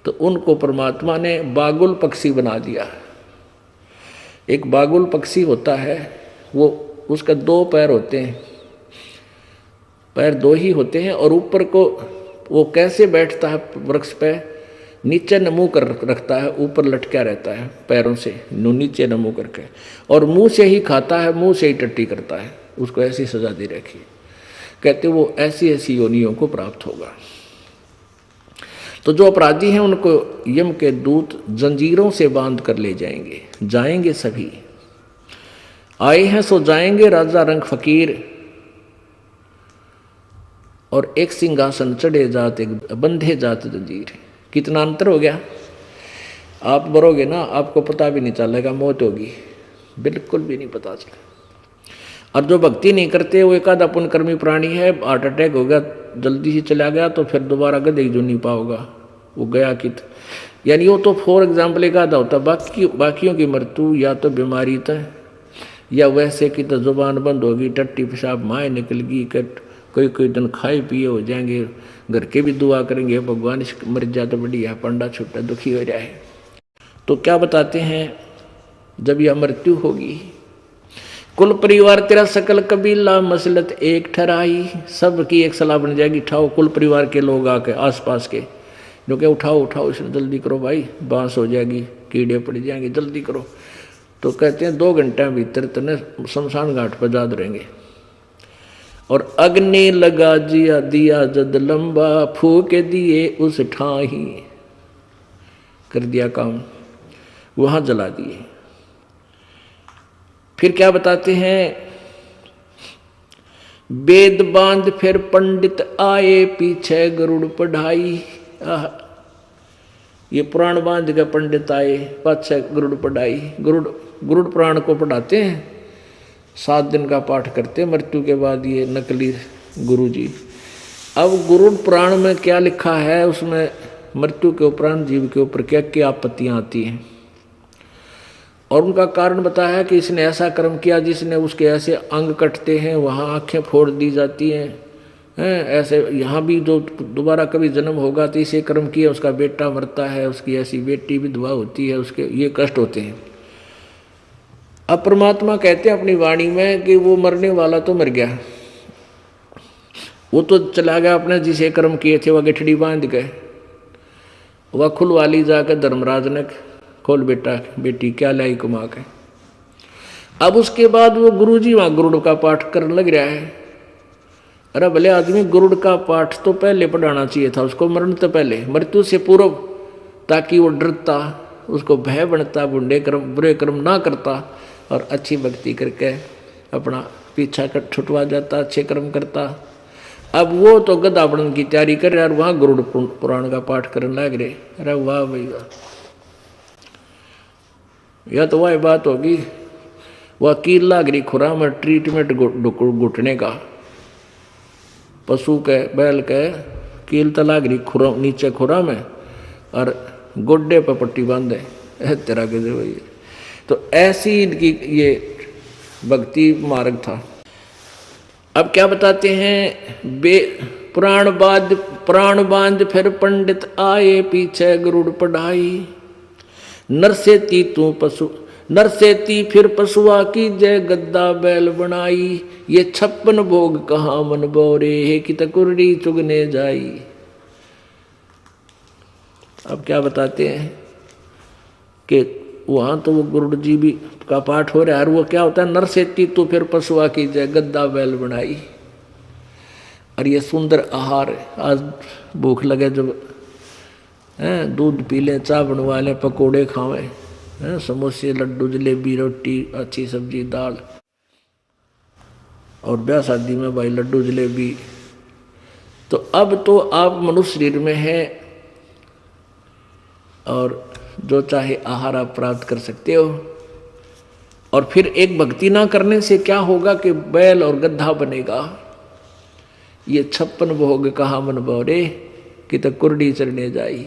S1: तो उनको परमात्मा ने बागुल पक्षी बना दिया। एक बागुल पक्षी होता है, वो उसका 2 पैर होते हैं, पैर 2 ही होते हैं, और ऊपर को वो कैसे बैठता है वृक्ष पे? नीचे नमू कर रखता है, ऊपर लटका रहता है पैरों से, नीचे नमू करके, और मुंह से ही खाता है, मुंह से ही टट्टी करता है। उसको ऐसी सजा दे रखी। कहते वो ऐसी ऐसी योनियों को प्राप्त होगा। तो जो अपराधी हैं उनको यम के दूत जंजीरों से बांध कर ले जाएंगे। जाएंगे सभी, आए हैं सो जाएंगे राजा रंग फकीर, और एक सिंहासन चढ़े जात, एक बंधे जात जंजीर। कितना अंतर हो गया? आप मरोगे ना, आपको पता भी नहीं चलेगा मौत होगी, बिल्कुल भी नहीं पता चलेगा। और जो भक्ति नहीं करते, वो एकाधा पुण्यकर्मी प्राणी है, हार्ट अटैक हो गया, जल्दी से चला गया, तो फिर दोबारा गधे जो नहीं पाओगा, वो गया कित। यानी वो तो फॉर एग्जाम्पल एकाधा होता, बाकियों की मृत्यु या तो बीमारी तय, या वैसे की तो जुबान बंद होगी, टट्टी पेशाब माए निकलगी, कोई कोई दिन खाए पिए हो जाएंगे, घर के भी दुआ करेंगे भगवान इस मर जा तो बढ़िया, पंडा छुट्टा दुखी हो जाए। तो क्या बताते हैं, जब यह मृत्यु होगी, कुल परिवार तेरा सकल कबीला मसलत एक ठहराई, सब की एक सलाह बन जाएगी। उठाओ कुल परिवार के लोग आके आसपास के जो कि उठाओ उठाओ इसने जल्दी करो भाई, बांस हो जाएगी, कीड़े पड़ जाएंगे, जल्दी करो। तो कहते हैं 2 घंटे भीतर तने शमशान घाट पर जा रहेंगे। और अग्नि लगा जिया दिया जद लंबा, फूक दिए उस ठाही, कर दिया काम, वहां जला दिए। फिर क्या बताते हैं, वेद बांध फिर पंडित आए, पीछे गरुड़ पढ़ाई। ये पुराण बांध के पंडित आए, पाछे गरुड़ पढ़ाई। गरुड़ पुराण को पढ़ाते हैं, 7 दिन का पाठ करते हैं मृत्यु के बाद ये नकली गुरु जी। अब गरुड़ पुराण में क्या लिखा है, उसमें मृत्यु के उपरांत जीव के ऊपर क्या क्या आपत्तियां आती हैं, और उनका कारण बताया है कि इसने ऐसा कर्म किया जिसने उसके ऐसे अंग कटते हैं, वहाँ आंखें फोड़ दी जाती हैं, ऐसे यहाँ भी जो दोबारा कभी जन्म होगा तो इसे कर्म किया, उसका बेटा मरता है, उसकी ऐसी बेटी विधवा होती है, उसके ये कष्ट होते हैं। अब परमात्मा कहते हैं अपनी वाणी में कि वो मरने वाला तो मर गया, वो तो चला गया अपने जिसे कर्म किए थे, वह गठड़ी बांध गए, वह खुलवाली जाकर धर्मराज ने खोल बेटा बेटी क्या लाई कमा के। अब उसके बाद वो गुरुजी वहां गरुड़ का पाठ करने लग रहा है। अरे भले आदमी, गरुड़ का पाठ तो पहले पढ़ाना चाहिए था उसको, मरण तो पहले, मृत्यु से पूर्व, ताकि वो डरता, उसको भय बनता, बुरे कर्म ना करता और अच्छी भक्ति करके अपना पीछा छुटवा जाता, अच्छे कर्म करता। अब वो तो गधा बनने की तैयारी कर रहे और वहां गरुड़ पुराण का पाठ करने लग रहे। अरे वाह भाई वाह, यह तो वह बात होगी, वह कील लाग रही खुरा में ट्रीटमेंट घुटने का, पशु के बैल के कील तो लाग रही खुरा नीचे खुरा में और गोड्डे पर पट्टी बांधे तेरा के दे भैया। तो ऐसी इनकी ये भक्ति मार्ग था। अब क्या बताते हैं, प्राण बांध फिर पंडित आए, पीछे गरुड़ पढ़ाई, नरसेती तू पशु नरसेती फिर पशुआ की जय, गद्दा बैल बनाई, ये 56 भोग कहाँ मन बोरे, है कि तकुर्री चुगने जाई। अब क्या बताते हैं कि वहां तो वो गरुड़ जी भी का पाठ हो रहा है, और वो क्या होता है, नरसेती तू फिर पशुआ की जय, गद्दा बैल बनाई। और ये सुंदर आहार, आज भूख लगे जब दूध पी लें, चाय बनवा लें, पकौड़े खावें, समोसे लड्डू जलेबी रोटी अच्छी सब्जी दाल, और ब्याह शादी में भाई लड्डू जलेबी। तो अब तो आप मनुष्य शरीर में हैं और जो चाहे आहार आप प्राप्त कर सकते हो। और फिर एक भक्ति ना करने से क्या होगा कि बैल और गधा बनेगा। ये 56 भोग कहा मन बोरे, कि तो कुर्डी चरने जाई।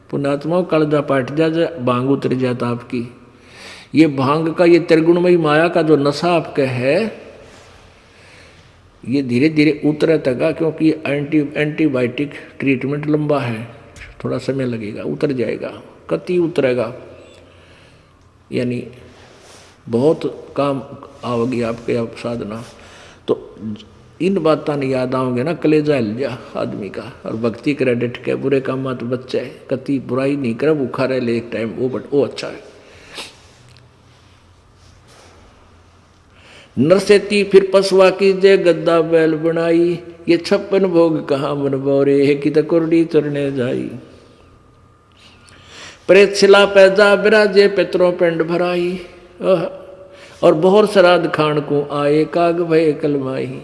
S1: पुणात्मा कालजा पाट जा, भांग उतर जाता आपकी। ये भांग का, ये त्रिगुणमयी माया का जो नशा आपका है, ये धीरे धीरे उतरे तक, क्योंकि एंटीबायोटिक ट्रीटमेंट लंबा है, थोड़ा समय लगेगा, उतर जाएगा, कति उतरेगा, यानी बहुत काम आओगी आपके आप साधना। तो इन बातों ने याद आओगे ना, कलेजा हिल जा आदमी का, और भक्ति करे डट के, बुरे काम मत बच्चे, कति बुराई नहीं करे, भूखा रह ले एक टाइम, वो अच्छा है। नरसेती फिर पशुआ की जय, गद्दा बैल बनाई, ये 56 भोग कहाँ मन बोरे, है कि तकुर्डी चरने जाई। प्रेत शिला पैजा बिराजे, पितरों पिंड भराई, और बहुत श्राद्ध खान को आए, काग भय कलमाई।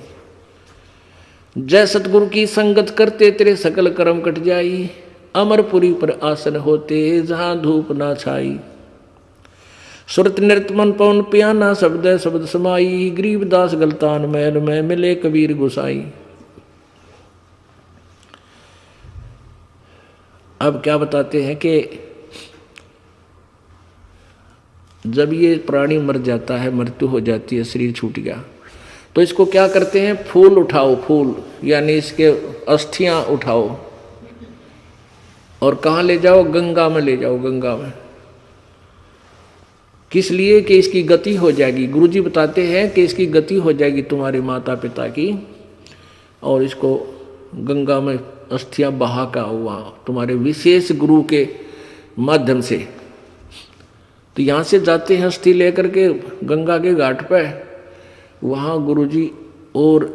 S1: जय सतगुरु की संगत करते, तेरे सकल कर्म कट जाई, अमरपुरी पर आसन होते, जहां धूप ना छाई। सुरत नृत मन पवन पियाना, शब्द शब्द समाई, गरीबदास गलतान महल में मिले कबीर गुसाई। अब क्या बताते हैं कि जब ये प्राणी मर जाता है, मृत्यु हो जाती है, शरीर छूट गया, तो इसको क्या करते हैं, फूल उठाओ, फूल यानी इसके अस्थियां उठाओ और कहाँ ले जाओ, गंगा में ले जाओ, गंगा में। किस लिए कि इसकी गति हो जाएगी। गुरुजी बताते हैं कि इसकी गति हो जाएगी तुम्हारे माता पिता की, और इसको गंगा में अस्थियां बहा का हुआ तुम्हारे विशेष गुरु के माध्यम से। तो यहाँ से जाते हैं अस्थि लेकर के गंगा के घाट पे, वहाँ गुरुजी और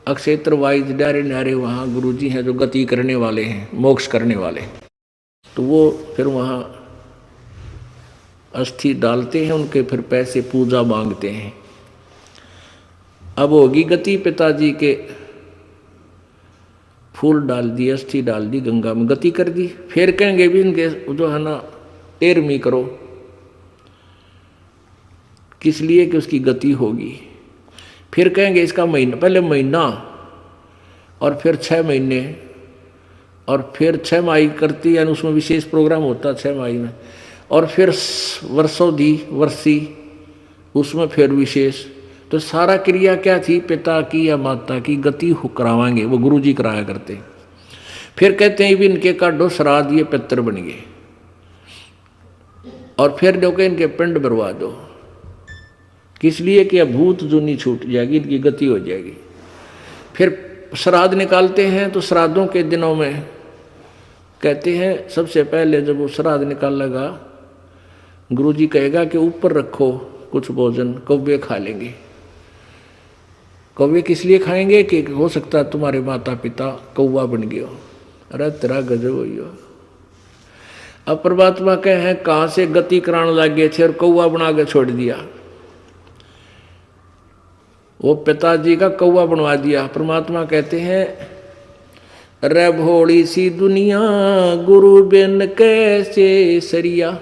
S1: अक्षेत्र वाइज न्यारे न्यारे वहाँ गुरुजी हैं जो गति करने वाले हैं, मोक्ष करने वाले। तो वो फिर वहाँ अस्थि डालते हैं उनके, फिर पैसे पूजा मांगते हैं। अब होगी गति, पिताजी के फूल डाल दिए, अस्थि डाल दी गंगा में, गति कर दी। फिर कहेंगे भी इनके जो है ना 13वीं करो, किस लिए कि उसकी गति होगी। फिर कहेंगे इसका महीना, पहले महीना और फिर 6 महीने और फिर 6 माही करती, यानी उसमें विशेष प्रोग्राम होता 6 माही में, और फिर वर्षोधी वर्षी उसमें फिर विशेष। तो सारा क्रिया क्या थी, पिता की या माता की गति करावाएंगे, वो गुरुजी कराया करते। फिर कहते हैं भी इनके काटो श्राद्ध, ये पितर बन गए, और फिर जो कि इनके पिंड भरवा दो, किस लिए कि भूत जूनी छूट जाएगी, इनकी गति हो जाएगी। फिर श्राद्ध निकालते हैं, तो श्राद्धों के दिनों में कहते हैं सबसे पहले जब वो श्राद्ध निकालेगा, गुरुजी कहेगा कि ऊपर रखो कुछ भोजन, कौवे खा लेंगे। कौवे किस लिए खाएंगे कि हो सकता है तुम्हारे माता पिता कौवा बन गए हो। अरे तेरा गजब हुई हो। अब परमात्मा कहे हैं कहाँ से गति कराने लग गए थे और कौवा बना के छोड़ दिया। वो पिताजी का कौवा बनवा दिया। परमात्मा कहते हैं रे भोली सी दुनिया गुरु बिन कैसे सरिया।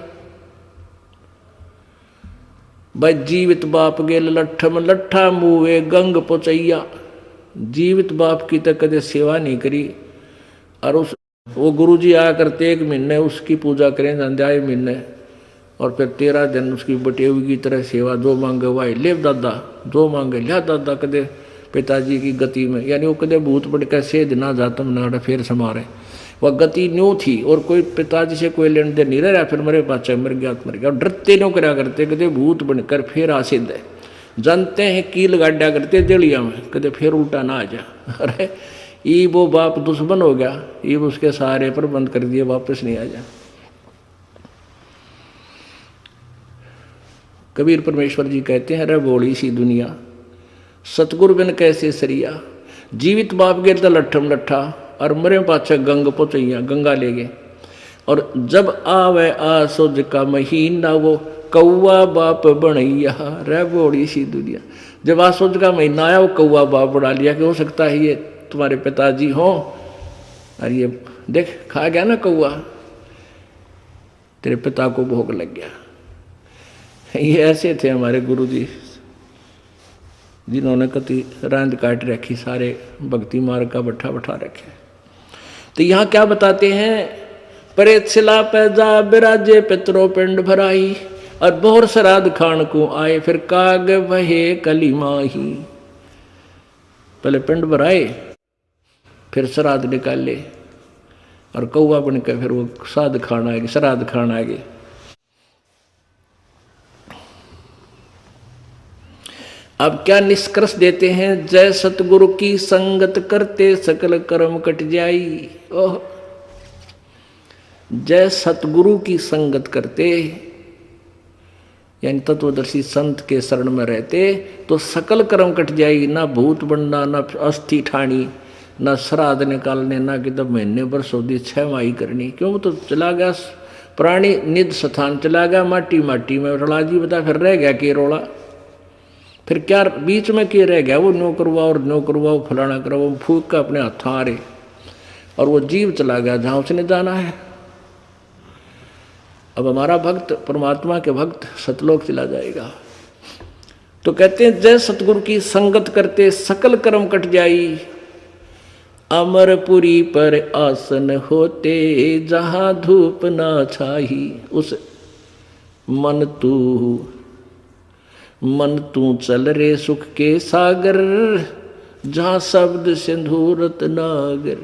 S1: भाई जीवित बाप गेल लट्ठम लट्ठा मुँहे गंग पोचैया। जीवित बाप की तो कदे सेवा नहीं करी, और उस वो गुरुजी आया करते 1 महीने उसकी पूजा करें, संध्याय महीने, और फिर 13 दिन उसकी बटेवी की तरह सेवा। जो मांगे वाई ले दादा, जो मांगे लिया दादा। कदे पिताजी की गति में, यानी वो कदे भूत पड़ के सेध ना जातम ना फिर समारे, वह गति न्यू थी। और कोई पिताजी से कोई लेन देन नहीं रहा, फिर मेरे पाचा मर गया तो मर गया। डरते नो करा करते, कदे भूत बनकर फिर आसिद है। जानते हैं कील गाड्या करते जलिया में, कदे फिर उल्टा ना आ जा। अरे ई वो बाप दुश्मन हो गया, ई उसके सहारे पर बंद कर दिए, वापस नहीं आ जा। कबीर परमेश्वर जी कहते हैं रे बोली सी दुनिया सतगुरु बिन कैसे सरिया। जीवित बाप गिर तो लट्ठम लट्ठा, और मरे पाछे गंग पोचैया, गंगा ले गए। और जब आवे आसुज का महीना वो कौआ बाप बनैया। रे बोली सी दुनिया, जब आसुज का महीना आया वो कौआ बाप बना लिया कि हो सकता है ये तुम्हारे पिताजी हो, और ये देख खा गया ना कौआ, तेरे पिता को भोग लग गया। ये ऐसे थे हमारे गुरुजी, जिन्होंने कति रांद काट रखी, सारे भक्ति मार्ग का बट्ठा बैठा रखे। तो यहाँ क्या बताते हैं, परेत शिला पैजा बिराजे पितरो पिंड भराई, और बोहर श्राद्ध खान को आए फिर काग वहे कली माही। पहले पिंड भराए, फिर श्राद्ध निकाले, और कौआ बन के फिर वो श्राद्ध खान आएगी, श्राद्ध खान आएगी। अब क्या निष्कर्ष देते हैं, जय सतगुरु की संगत करते सकल कर्म कट जाई। ओह, जय सतगुरु की संगत करते, यानी तत्वदर्शी संत के शरण में रहते तो सकल कर्म कट जाएगी। ना भूत बनना, ना अस्थि ठानी, ना श्राद्ध निकालने, ना कि तब महीने पर सौदी 6 माही करनी। क्यों, तो चला गया प्राणी निध स्थान, चला गया माटी माटी में। रला जी बता फिर रह गया कि रोला, फिर क्या बीच में क्या रह गया, वो न्यो करवाओ और न्यो करवाओ, फलाना करवाओ, फूक का अपने हाथ आ रहे, और वो जीव चला गया जहाँ उसने जाना है। अब हमारा भक्त, परमात्मा के भक्त सतलोक चला जाएगा। तो कहते हैं जय सतगुरु की संगत करते सकल कर्म कट जाई। अमरपुरी पर आसन होते जहाँ धूप ना छाही। उस मन तू चल रे सुख के सागर, जहाँ शब्द सिंधु रत्नागर।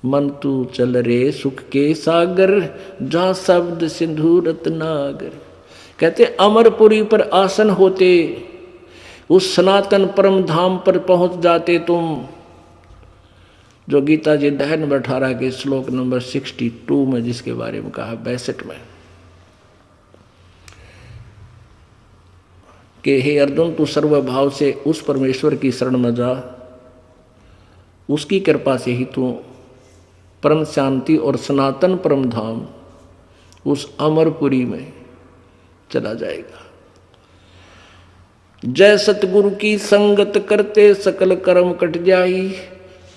S1: मन तू चल रे सुख के सागर, जहाँ शब्द सिंधु रत्नागर। कहते अमरपुरी पर आसन होते, उस सनातन परम धाम पर पहुंच जाते तुम, जो गीता जी अध्याय नंबर 18 के श्लोक नंबर 62 में जिसके बारे में कहा, 62 में, कि हे अर्जुन तू सर्वभाव से उस परमेश्वर की शरण में जा, उसकी कृपा से ही तू परम शांति और सनातन परम धाम उस अमरपुरी में चला जाएगा। जय सतगुरु की संगत करते सकल कर्म कट जाई,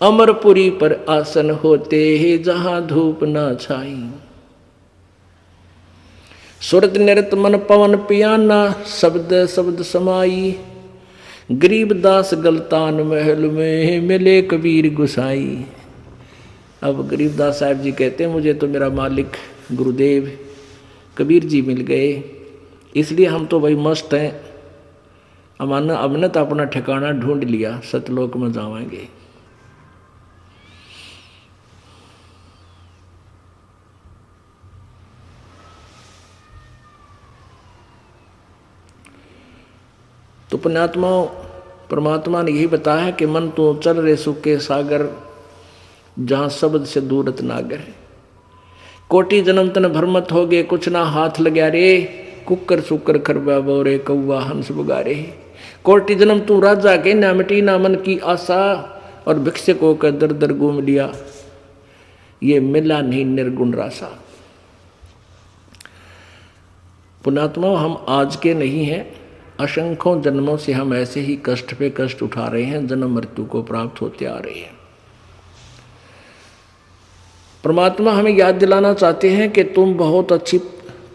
S1: अमरपुरी पर आसन होते हैं जहां धूप ना छाई। सुरत निरत मन पवन पियाना, शब्द शब्द समाई, गरीबदास गलतान महल में मिले कबीर गुसाई। अब गरीबदास साहब जी कहते हैं मुझे तो मेरा मालिक गुरुदेव कबीर जी मिल गए, इसलिए हम तो भाई मस्त हैं, हमने तो अपना ठिकाना ढूंढ लिया, सतलोक में जाएंगे। तो पुण्यात्माओं, परमात्मा ने यही बताया कि मन तो चल रे सुख के सागर, जहाँ शब्द से दूरत नागर। कोटि जन्म तन भ्रमत हो गए, कुछ ना हाथ लग्या रे, कुकर सुकर खरबा बोरे कौवा हंस बुगारे। कोटि जन्म तू राजा के ना मिटी ना मन की आशा, और भिक्षुकों का दर दर घूम लिया, ये मिला नहीं निर्गुण रासा। पुण्यात्माओं, हम आज के नहीं हैं, असंख्यों जन्मों से हम ऐसे ही कष्ट पे कष्ट उठा रहे हैं, जन्म मृत्यु को प्राप्त होते आ रहे हैं। परमात्मा हमें याद दिलाना चाहते हैं कि तुम बहुत अच्छी,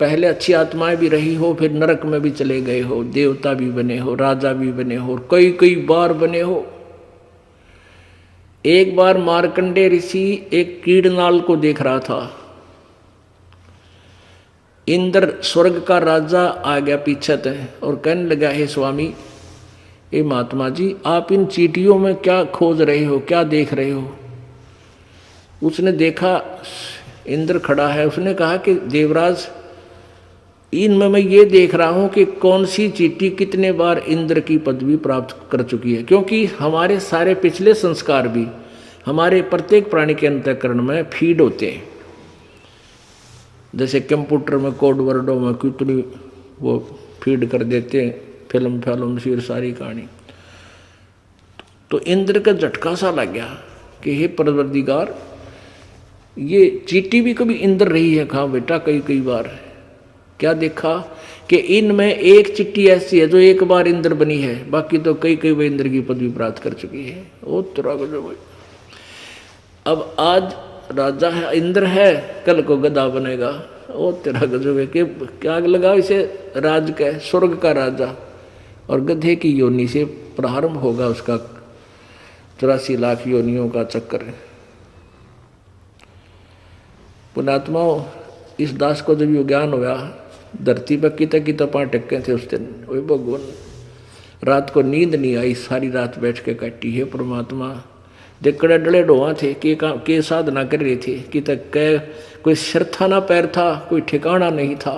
S1: पहले अच्छी आत्माएं भी रही हो, फिर नरक में भी चले गए हो, देवता भी बने हो, राजा भी बने हो, कई कई बार बने हो। एक बार मार्कंडे ऋषि एक कीड़नाल को देख रहा था, इंद्र स्वर्ग का राजा आ गया पीछे और कहने लगा, हे स्वामी, हे महात्मा जी, आप इन चींटियों में क्या खोज रहे हो, क्या देख रहे हो? उसने देखा इंद्र खड़ा है, उसने कहा कि देवराज, इनमें मैं ये देख रहा हूँ कि कौन सी चींटी कितने बार इंद्र की पदवी प्राप्त कर चुकी है, क्योंकि हमारे सारे पिछले संस्कार भी हमारे प्रत्येक प्राणी के अंतःकरण में फीड होते हैं। जैसे कंप्यूटर में कोड वर्डों में कितनी वो फीड कर देते हैं, फिल्म फिर सारी कहानी। तो इंद्र का झटका सा लग गया कि हे परवरदिगार, ये चींटी भी कभी इंद्र रही है? कहा बेटा, कई कई बार। क्या देखा कि इनमें एक चींटी ऐसी है जो एक बार इंद्र बनी है, बाकी तो कई कई बार इंद्र की पदवी प्राप्त कर चुकी है। ओ तेरा गजब। अब आज राजा है, इंद्र है, कल को गधा बनेगा। ओ तेरा गजब है कि क्या लगा इसे राज का, स्वर्ग का राजा, और गधे की योनि से प्रारंभ होगा उसका 84 लाख योनियों का चक्कर। पुण्यात्माओं, इस दास को जब ये ज्ञान हुआ, धरती पर किता 5 टक्के थे उस दिन। वही भगवान, रात को नींद नहीं आई, सारी रात बैठ के काटी है परमात्मा। देखड़े डले डोहा थे के साधना कर रहे थे कि तक कोई सिर था ना पैर था, कोई ठिकाना नहीं था,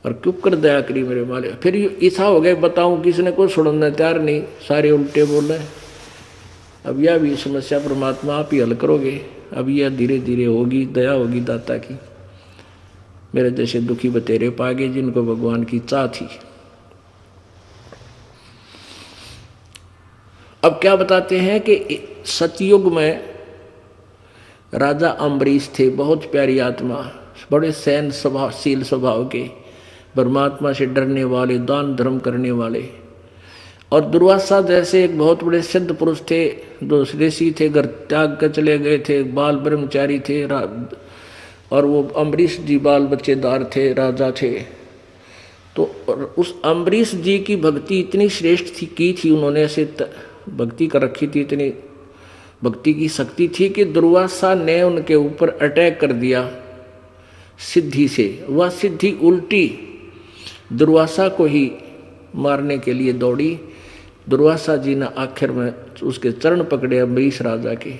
S1: और क्यों कर दया करी मेरे माले। फिर ऐसा हो गया, बताऊं किसने को छोड़ने तैयार नहीं, सारे उल्टे बोल रहे। अब यह भी समस्या परमात्मा आप ही हल करोगे। अब यह धीरे धीरे होगी, दया होगी दाता की। मेरे जैसे दुखी बतेरे पागे जिनको भगवान की चाह थी। अब क्या बताते हैं कि सतयुग में राजा अम्बरीश थे, बहुत प्यारी आत्मा, बड़े सैन स्वभावशील स्वभाव के, परमात्मा से डरने वाले, दान धर्म करने वाले। और दुर्वासा जैसे एक बहुत बड़े सिद्ध पुरुष थे, जो ऋषि थे, घर त्याग कर चले गए थे, बाल ब्रह्मचारी थे, और वो अम्बरीश जी बाल बच्चेदार थे, राजा थे। तो उस अम्बरीश जी की भक्ति इतनी श्रेष्ठ थी, की थी उन्होंने, ऐसे भक्ति कर रखी थी, इतनी भक्ति की शक्ति थी कि दुर्वासा ने उनके ऊपर अटैक कर दिया, सिद्धि से। वह सिद्धि उल्टी दुर्वासा को ही मारने के लिए दौड़ी। दुर्वासा जी ने आखिर में उसके चरण पकड़े अम्बरीश राजा के,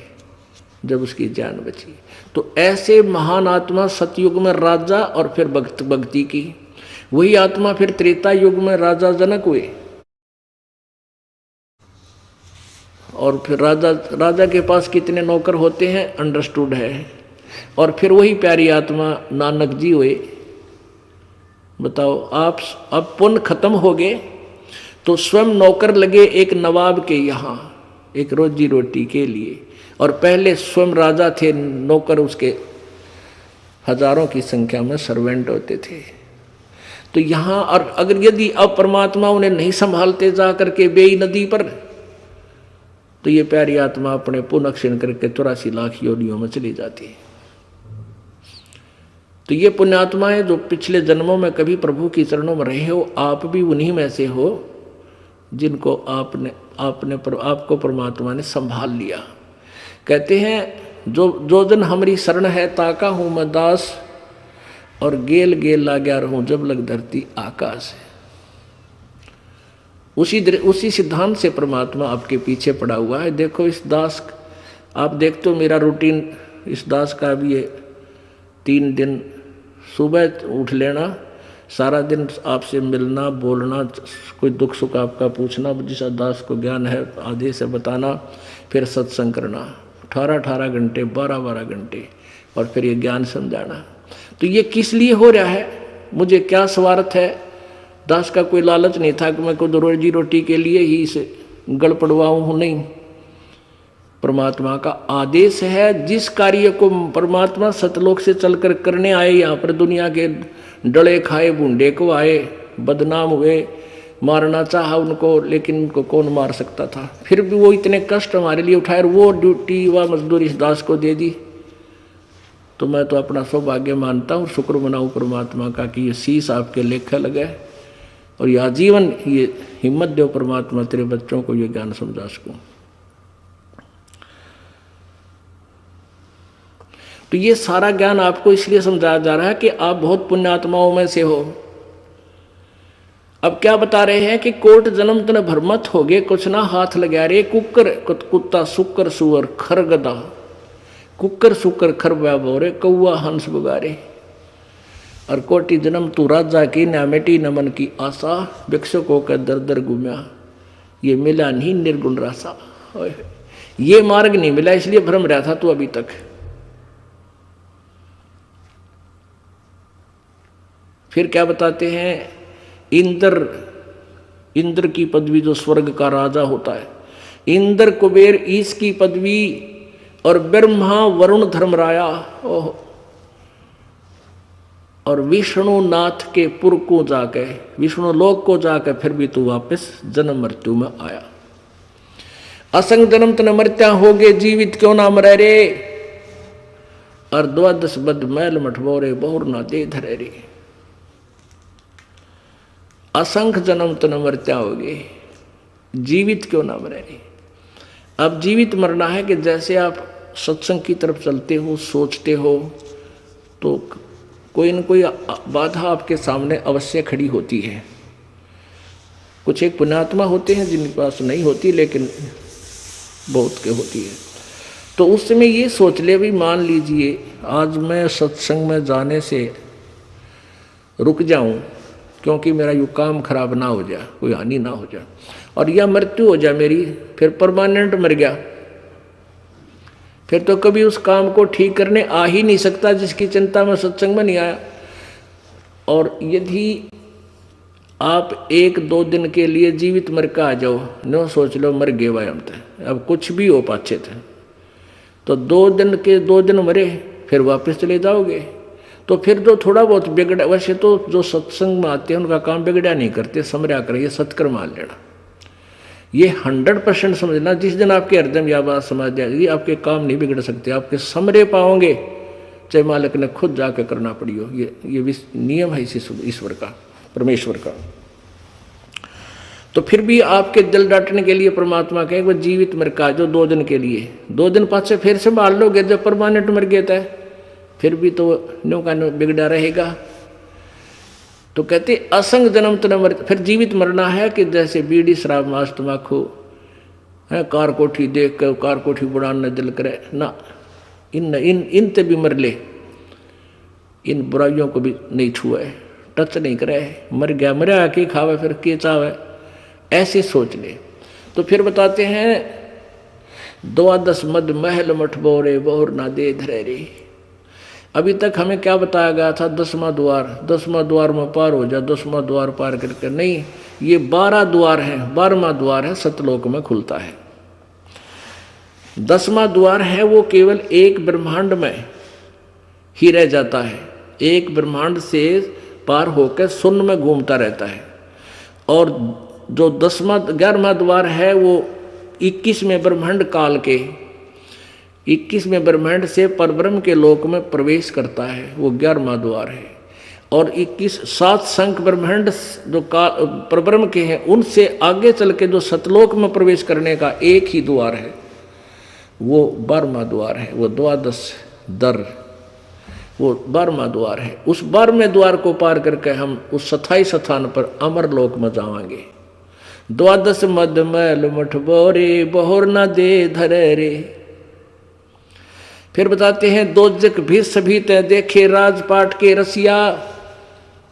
S1: जब उसकी जान बची। तो ऐसे महान आत्मा सतयुग में राजा और फिर भक्ति की, वही आत्मा फिर त्रेता युग में राजा जनक हुए। और फिर राजा के पास कितने नौकर होते हैं अंडरस्टूड है। और फिर वही प्यारी आत्मा नानक जी हुए। बताओ आप, अब पुण्य खत्म हो गए तो स्वयं नौकर लगे एक नवाब के यहाँ एक रोजी रोटी के लिए, और पहले स्वयं राजा थे, नौकर उसके हजारों की संख्या में सर्वेंट होते थे। तो यहाँ और अगर यदि अब परमात्मा उन्हें नहीं संभालते जा करके बेई नदी पर, तो ये प्यारी आत्मा अपने पुण्य क्षीण करके 84 लाख योनियों में चली जाती है। तो ये पुण्यात्माएं जो पिछले जन्मों में कभी प्रभु की चरणों में रहे हो, आप भी उन्हीं में से हो जिनको आपको परमात्मा ने संभाल लिया। कहते हैं जो जन हमारी शरण है ताका हूँ मैं दास, और गेल गेल लाग्या रहूं जब लग धरती आकाश है। उसी सिद्धांत से परमात्मा आपके पीछे पड़ा हुआ है। देखो इस दास, आप देखते हो मेरा रूटीन इस दास का भी है। 3 दिन सुबह उठ लेना, सारा दिन आपसे मिलना बोलना, कोई दुख सुख आपका पूछना, जिस दास को ज्ञान है आधे से बताना, फिर सत्संग करना 18 घंटे 12 घंटे, और फिर ये ज्ञान समझाना। तो ये किस लिए हो रहा है, मुझे क्या स्वार्थ है? दास का कोई लालच नहीं था कि मैं खुद रोजी रोटी के लिए ही इसे गड़ पड़वाऊँ हूँ, नहीं। परमात्मा का आदेश है। जिस कार्य को परमात्मा सतलोक से चलकर करने आए, यहाँ पर दुनिया के डले खाए बूंदे को आए, बदनाम हुए, मारना चाहा उनको, लेकिन उनको कौन मार सकता था? फिर भी वो इतने कष्ट हमारे लिए उठाए, और वो ड्यूटी व मजदूरी इस दास को दे दी। तो मैं तो अपना सौभाग्य मानता हूँ, शुक्र मनाऊँ परमात्मा का कि ये शीश आपके लेखे लगे, और यह आजीवन ये हिम्मत दो परमात्मा तेरे बच्चों को ये ज्ञान समझा सकूं। तो ये सारा ज्ञान आपको इसलिए समझाया जा रहा है कि आप बहुत पुण्यात्माओं में से हो। अब क्या बता रहे हैं कि कोट जन्म तन भरमत हो गए, कुछ ना हाथ लगा रे, कुकर कुत्ता सुकर सुअर खर गदा, कुकर सुकर खर बोरे, कौआ हंस बुगारे, और कोटि जन्म तू राजा की न मिटी न मन की आशा, भिक्षुकों का दर दर घूमया, ये मिला नहीं निर्गुण रासा। ये मार्ग नहीं मिला, इसलिए भ्रम रहा था तू अभी तक। फिर क्या बताते हैं, इंद्र की पदवी जो स्वर्ग का राजा होता है, इंद्र कुबेर ईश की पदवी, और ब्रह्मा वरुण धर्मराया, ओह, और विष्णु नाथ के पुर को जाके, विष्णु लोक को जाके फिर भी तू वापस जन्म मृत्यु में आया। असंग जन्म तन मृत्या हो गए, जीवित क्यों ना मरे रे, और द्वादश बद मैल मठबोरे बहुर ना दे धरे रे। असंख्य जन्म तन मृत्या हो गए, जीवित क्यों ना मरे रे। अब जीवित मरना है कि जैसे आप सत्संग की तरफ चलते हो, सोचते हो, तो कोई न कोई बाधा आपके सामने अवश्य खड़ी होती है। कुछ एक पुण्यात्मा होते हैं जिनके पास नहीं होती, लेकिन बहुत के होती है। तो उस समय ये सोच ले भी, मान लीजिए आज मैं सत्संग में जाने से रुक जाऊं क्योंकि मेरा यू काम खराब ना हो जाए, कोई हानि ना हो जाए, और यह मृत्यु हो जाए मेरी, फिर परमानेंट मर गया, फिर तो कभी उस काम को ठीक करने आ ही नहीं सकता जिसकी चिंता में सत्संग में नहीं आया। और यदि आप 1-2 दिन के लिए जीवित मर के आ जाओ, न सोच लो मर गए भाई हम थे, अब कुछ भी हो पाछे थे, तो 2 दिन मरे फिर वापस चले जाओगे। तो फिर जो थोड़ा बहुत बिगड़ा, वैसे तो जो सत्संग में आते हैं उनका काम बिगड़ा नहीं करते, समझा कर ये सत्कर्म मान लेना, ये 100% समझना। जिस दिन आपके हृदय में यह बात समझ जाएगी, आपके काम नहीं बिगड़ सकते, आपके समरे पाओगे, चाहे मालिक ने खुद जाकर करना पड़ी हो। ये नियम है इसी ईश्वर का, परमेश्वर का। तो फिर भी आपके दिल डांटने के लिए परमात्मा कहे वो जीवित मर का जो 2 दिन के लिए, 2 दिन पाछे फिर से मान लोगे जब परमानेंट मर गया था, फिर भी तो न्यों का न्यों बिगड़ा रहेगा। तो कहते असंग जन्म तो न मर, फिर जीवित मरना है कि जैसे बीड़ी शराब मांस तम्बाकू है, कार कोठी देख कर कार कोठी बुढ़ाने दिल करे ना, इन ते भी मर ले, इन बुराइयों को भी नहीं छुए, टच नहीं करे, मर गया मरा के खावे फिर के चावे, ऐसे सोच ले। तो फिर बताते हैं द्वादश मद महल मठ बोरे बहुर ना दे धरे रे। अभी तक हमें क्या बताया गया था, 10वां द्वार में पार हो जा, 10वां द्वार पार करके नहीं, ये 12 द्वार है, 12वां द्वार है सतलोक में खुलता है। 10वां द्वार है वो केवल एक ब्रह्मांड में ही रह जाता है, एक ब्रह्मांड से पार होकर शून्य में घूमता रहता है। और जो 11वां द्वार है वो 21वें ब्रह्मांड काल के 21वें ब्रह्मांड से परब्रह्म के लोक में प्रवेश करता है, वो 11वां द्वार है। और 7 संख ब्रह्मांड जो परब्रह्म के हैं उनसे आगे चल के जो सतलोक में प्रवेश करने का एक ही द्वार है, वो 12वां द्वार है, वो द्वादश दर, वो 12वां द्वार है। उस 12वें द्वार को पार करके हम उस स्थायी स्थान पर अमर लोक में जाएंगे। द्वादश मद मैल मठ बोरे बहुर न दे धरे रे। फिर बताते हैं दोजक भी सभी तय देखे राजपाट के रसिया,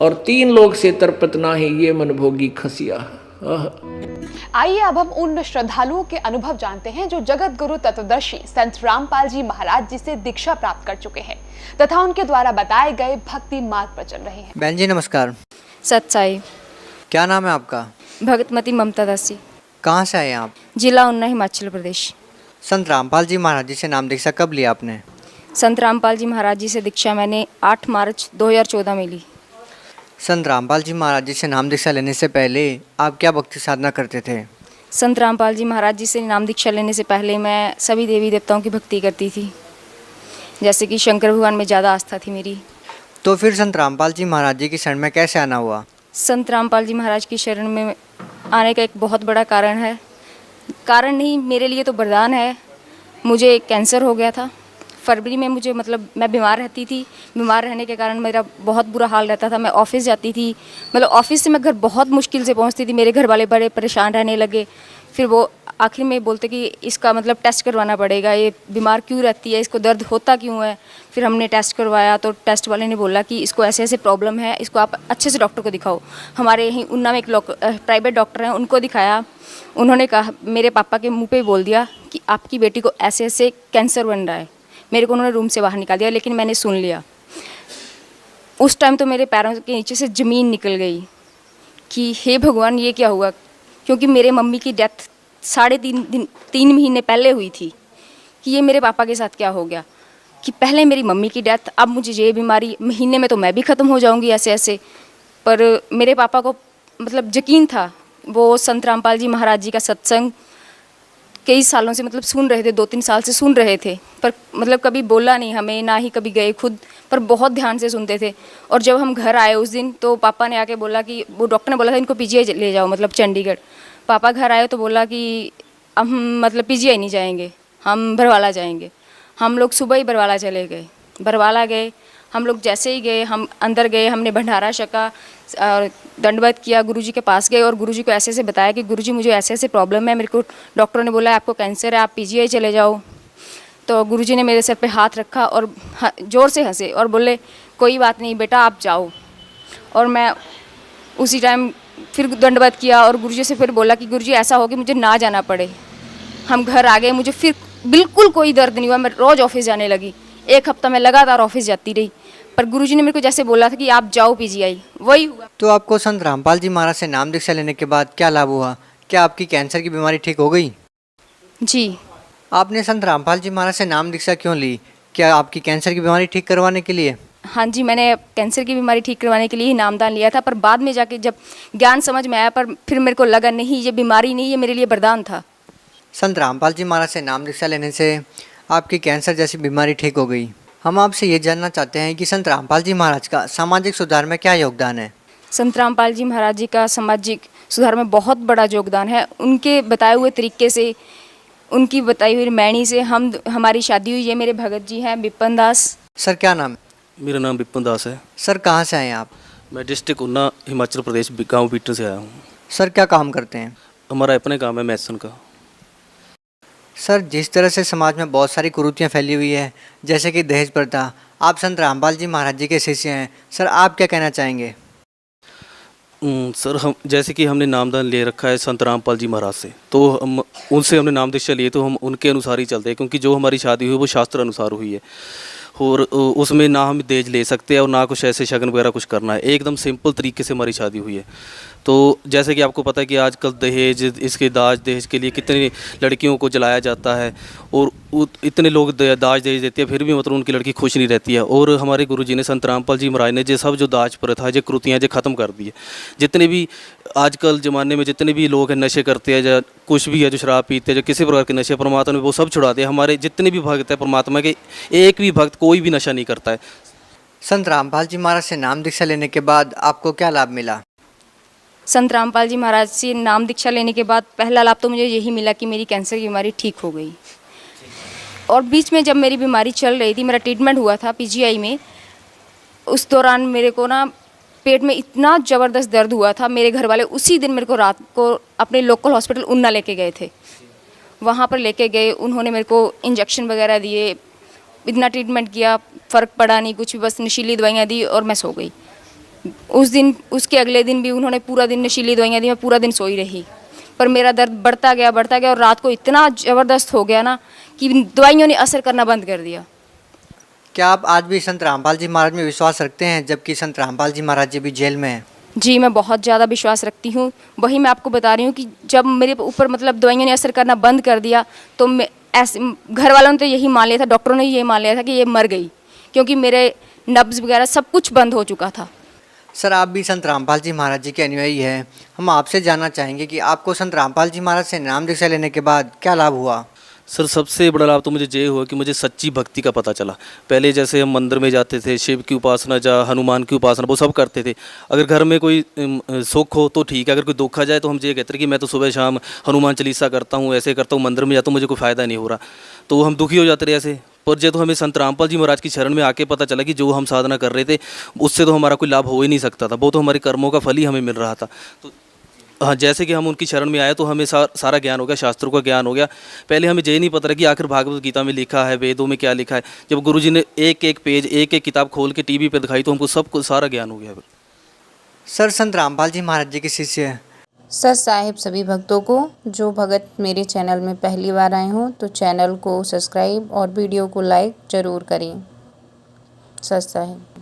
S1: और 3 लोग से तरपत नाही ये मन भोगी खसिया।
S2: आइए अब हम उन श्रद्धालुओं के अनुभव जानते हैं जो जगत गुरु तत्वदर्शी संत रामपाल जी महाराज जी से दीक्षा प्राप्त कर चुके हैं तथा उनके द्वारा बताए गए भक्ति मार्ग पर चल रहे हैं।
S3: बहन जी नमस्कार।
S4: सत्साई।
S3: क्या नाम है आपका?
S4: भगतमती ममता दासी।
S3: कहाँ से आए आप?
S4: जिला उन्ना, हिमाचल प्रदेश।
S3: संत रामपाल जी महाराज जी से नाम दीक्षा कब लिया आपने?
S4: संत रामपाल जी महाराज जी से दीक्षा मैंने 8 मार्च 2014 में ली।
S3: संत रामपाल जी महाराज जी से नाम दीक्षा लेने से पहले आप क्या भक्ति साधना करते थे?
S4: संत रामपाल जी महाराज जी से नाम दीक्षा लेने से पहले मैं सभी देवी देवताओं की भक्ति करती थी, जैसे कि शंकर भगवान में ज़्यादा आस्था थी मेरी।
S3: तो फिर संत रामपाल जी महाराज जी की शरण में कैसे आना हुआ?
S4: संत रामपाल जी महाराज की शरण में आने का एक बहुत बड़ा कारण है, कारण नहीं मेरे लिए तो वरदान है। मुझे कैंसर हो गया था फरवरी में, मुझे मतलब मैं बीमार रहती थी, बीमार रहने के कारण मेरा बहुत बुरा हाल रहता था। मैं ऑफिस जाती थी, मतलब ऑफिस से मैं घर बहुत मुश्किल से पहुंचती थी, मेरे घर वाले बड़े परेशान रहने लगे। फिर वो आखिर में बोलते कि इसका मतलब टेस्ट करवाना पड़ेगा, ये बीमार क्यों रहती है, इसको दर्द होता क्यों है। फिर हमने टेस्ट करवाया तो टेस्ट वाले ने बोला कि इसको ऐसे ऐसे प्रॉब्लम है, इसको आप अच्छे से डॉक्टर को दिखाओ। हमारे यहीं उन्ना में एक प्राइवेट डॉक्टर हैं, उनको दिखाया। उन्होंने कहा, मेरे पापा के मुँह पे बोल दिया कि आपकी बेटी को ऐसे ऐसे कैंसर बन रहा है। मेरे को उन्होंने रूम से बाहर निकाल दिया, लेकिन मैंने सुन लिया। उस टाइम तो मेरे पैरों के नीचे से ज़मीन निकल गई कि हे भगवान ये क्या हुआ, क्योंकि मेरे मम्मी की डेथ 3.5 महीने पहले हुई थी। कि ये मेरे पापा के साथ क्या हो गया कि पहले मेरी मम्मी की डेथ, अब मुझे ये बीमारी, महीने में तो मैं भी ख़त्म हो जाऊंगी ऐसे ऐसे। पर मेरे पापा को मतलब यकीन था, वो संत रामपाल जी महाराज जी का सत्संग कई सालों से मतलब सुन रहे थे, 2-3 साल से सुन रहे थे, पर मतलब कभी बोला नहीं हमें, ना ही कभी गए खुद, पर बहुत ध्यान से सुनते थे। और जब हम घर आए उस दिन तो पापा ने आके बोला कि वो डॉक्टर ने बोला था इनको पीजीआई ले जाओ, मतलब चंडीगढ़। पापा घर आए तो बोला कि अब हम मतलब पीजीआई नहीं जाएंगे, हम बरवाला जाएंगे। हम लोग सुबह ही बरवाला चले गए। बरवाला गए, हम लोग जैसे ही गए, हम अंदर गए, हमने भंडारा छका और दंडवत किया, गुरुजी के पास गए और गुरुजी को ऐसे ऐसे बताया कि गुरुजी मुझे ऐसे ऐसे प्रॉब्लम है, मेरे को डॉक्टरों ने बोला है आपको कैंसर है, आप पीजीआई चले जाओ। तो गुरुजी ने मेरे सर पे हाथ रखा और ज़ोर से हंसे और बोले कोई बात नहीं बेटा आप जाओ। और मैं उसी टाइम फिर दंडवत किया और गुरुजी से फिर बोला कि गुरुजी ऐसा हो कि मुझे ना जाना पड़े। हम घर आ गए, मुझे फिर बिल्कुल कोई दर्द नहीं हुआ, मैं रोज़ ऑफिस जाने लगी। 1 हफ्ता मैं लगातार ऑफिस जाती रही, पर गुरुजी ने मेरे को जैसे बोला था कि आप जाओ पीजीआई, वही हुआ।
S3: तो आपको संत रामपाल जी महाराज से नाम दीक्षा लेने के बाद क्या लाभ हुआ? क्या आपकी कैंसर की बीमारी ठीक हो गई?
S4: जी।
S3: आपने संत रामपाल जी महाराज से नाम दीक्षा क्यों ली? क्या आपकी कैंसर की बीमारी ठीक करवाने के लिए?
S4: हाँ जी, मैंने कैंसर की बीमारी ठीक करवाने के लिए ही नामदान लिया था, पर बाद में जाके जब ज्ञान समझ में आया, पर फिर मेरे को लगा नहीं ये बीमारी नहीं, ये मेरे लिए वरदान था।
S3: संत रामपाल जी महाराज से नाम दीक्षा लेने से आपकी कैंसर जैसी बीमारी ठीक हो गई। हम आपसे ये जानना चाहते हैं कि संत रामपाल जी महाराज का सामाजिक सुधार में क्या योगदान है?
S4: संत रामपाल जी महाराज जी का सामाजिक सुधार में बहुत बड़ा योगदान है। उनके बताए हुए तरीके से, उनकी बताई हुई मैणी से हमारी शादी हुई। ये मेरे भगत जी हैं विपिन दास,
S3: सर क्या नाम है?
S5: मेरा नाम विपिन दास है।
S3: सर कहाँ से आए हैं आप?
S5: मैं डिस्ट्रिक्ट ऊना हिमाचल प्रदेश गांव बीटन से आया हूँ।
S3: सर क्या काम करते हैं?
S5: हमारा अपने काम है मैसन का।
S3: सर जिस तरह से समाज में बहुत सारी कुरीतियाँ फैली हुई है, जैसे कि दहेज प्रथा, आप संत रामपाल जी महाराज जी के शिष्य हैं, सर आप क्या कहना चाहेंगे?
S5: सर हम जैसे कि हमने नामदान ले रखा है संत रामपाल जी महाराज से, तो हम उनसे हमने नाम दीक्षा लिए, तो हम उनके अनुसार ही चलते हैं, क्योंकि जो हमारी शादी हुई वो शास्त्र अनुसार हुई है और उसमें ना हम दहेज ले सकते हैं और ना कुछ ऐसे शगन वगैरह कुछ करना है। एकदम सिंपल तरीके से हमारी शादी हुई है। तो जैसे कि आपको पता है कि आजकल दहेज, इसके दाज दहेज के लिए कितनी लड़कियों को जलाया जाता है और इतने लोग दाज दहेज देते हैं, फिर भी मतलब उनकी लड़की खुश नहीं रहती है। और हमारे गुरुजी ने संत रामपाल जी महाराज ने जो सब जो दाज प्रथा जो कुरीतियाँ जो ख़त्म कर दी है। जितने भी आजकल ज़माने में जितने भी लोग हैं नशे करते हैं या कुछ भी है, जो शराब पीते हैं, जो किसी प्रकार के नशे, परमात्मा ने वो सब छुड़ा दिया। हमारे जितने भी भक्त हैं परमात्मा के, एक भी भक्त कोई भी नशा नहीं करता है।
S3: संत रामपाल जी महाराज से नाम दीक्षा लेने के बाद आपको क्या लाभ मिला?
S4: संत रामपाल जी महाराज से नाम दीक्षा लेने के बाद पहला लाभ तो मुझे यही मिला कि मेरी कैंसर की बीमारी ठीक हो गई। और बीच में जब मेरी बीमारी चल रही थी, मेरा ट्रीटमेंट हुआ था पीजीआई में, उस दौरान मेरे को ना पेट में इतना ज़बरदस्त दर्द हुआ था। मेरे घर वाले उसी दिन मेरे को रात को अपने लोकल हॉस्पिटल ऊना लेके गए थे। वहाँ पर लेके गए, उन्होंने मेरे को इंजेक्शन वगैरह दिए, इतना ट्रीटमेंट किया, फ़र्क पड़ा नहीं कुछ भी, बस नशीली दवाइयाँ दी और मैं सो गई। उस दिन, उसके अगले दिन भी उन्होंने पूरा दिन नशीली दवाइयाँ दी, मैं पूरा दिन सोई रही। पर मेरा दर्द बढ़ता गया और रात को इतना ज़बरदस्त हो गया ना कि दवाइयों ने असर करना बंद कर दिया।
S3: क्या आप आज भी संत रामपाल जी महाराज में विश्वास रखते हैं, जबकि संत रामपाल जी महाराज जी भी जेल में हैं?
S4: जी, मैं बहुत ज़्यादा विश्वास रखती हूँ। वही मैं आपको बता रही हूँ कि जब मेरे ऊपर मतलब दवाइयों ने असर करना बंद कर दिया, तो मैं ऐसे, घर वालों ने तो यही मान लिया था, डॉक्टरों ने यही मान लिया था कि ये मर गई, क्योंकि मेरे नब्ज़ वगैरह सब कुछ बंद हो चुका था।
S3: सर आप भी संत रामपाल जी महाराज जी के अनुयायी हैं, हम आपसे जानना चाहेंगे कि आपको संत रामपाल जी महाराज से नाम दीक्षा लेने के बाद क्या लाभ हुआ?
S5: सर सबसे बड़ा लाभ तो मुझे ये हुआ कि मुझे सच्ची भक्ति का पता चला। पहले जैसे हम मंदिर में जाते थे, शिव की उपासना या हनुमान की उपासना वो सब करते थे। अगर घर में कोई सुख हो तो ठीक है, अगर कोई दुख आ जाए तो हम ये कहते हैं कि मैं तो सुबह शाम हनुमान चालीसा करता हूँ, ऐसे करता हूँ, मंदिर में जाता हूँ, मुझे कोई फ़ायदा नहीं हो रहा, तो हम दुखी हो जाते रहे ऐसे। पर जो तो हमें संत रामपाल जी महाराज की शरण में आके पता चला कि जो हम साधना कर रहे थे उससे तो हमारा कोई लाभ हो ही नहीं सकता था, वो तो हमारे कर्मों का फल ही हमें मिल रहा था। तो हाँ, जैसे कि हम उनकी शरण में आए तो हमें सारा ज्ञान हो गया, शास्त्रों का ज्ञान हो गया। पहले हमें ये नहीं पता था कि आखिर भागवत गीता में लिखा है, वेदों में क्या लिखा है। जब गुरुजी ने एक एक पेज, एक एक किताब खोल के टीवी पे दिखाई तो हमको सब कुछ सारा ज्ञान हो गया।
S3: सर संत रामपाल जी महाराज जी के शिष्य हैं।
S6: सर साहिब सभी भक्तों को, जो भगत मेरे चैनल में पहली बार आए हों तो चैनल को सब्सक्राइब और वीडियो को लाइक ज़रूर करें। सर साहिब।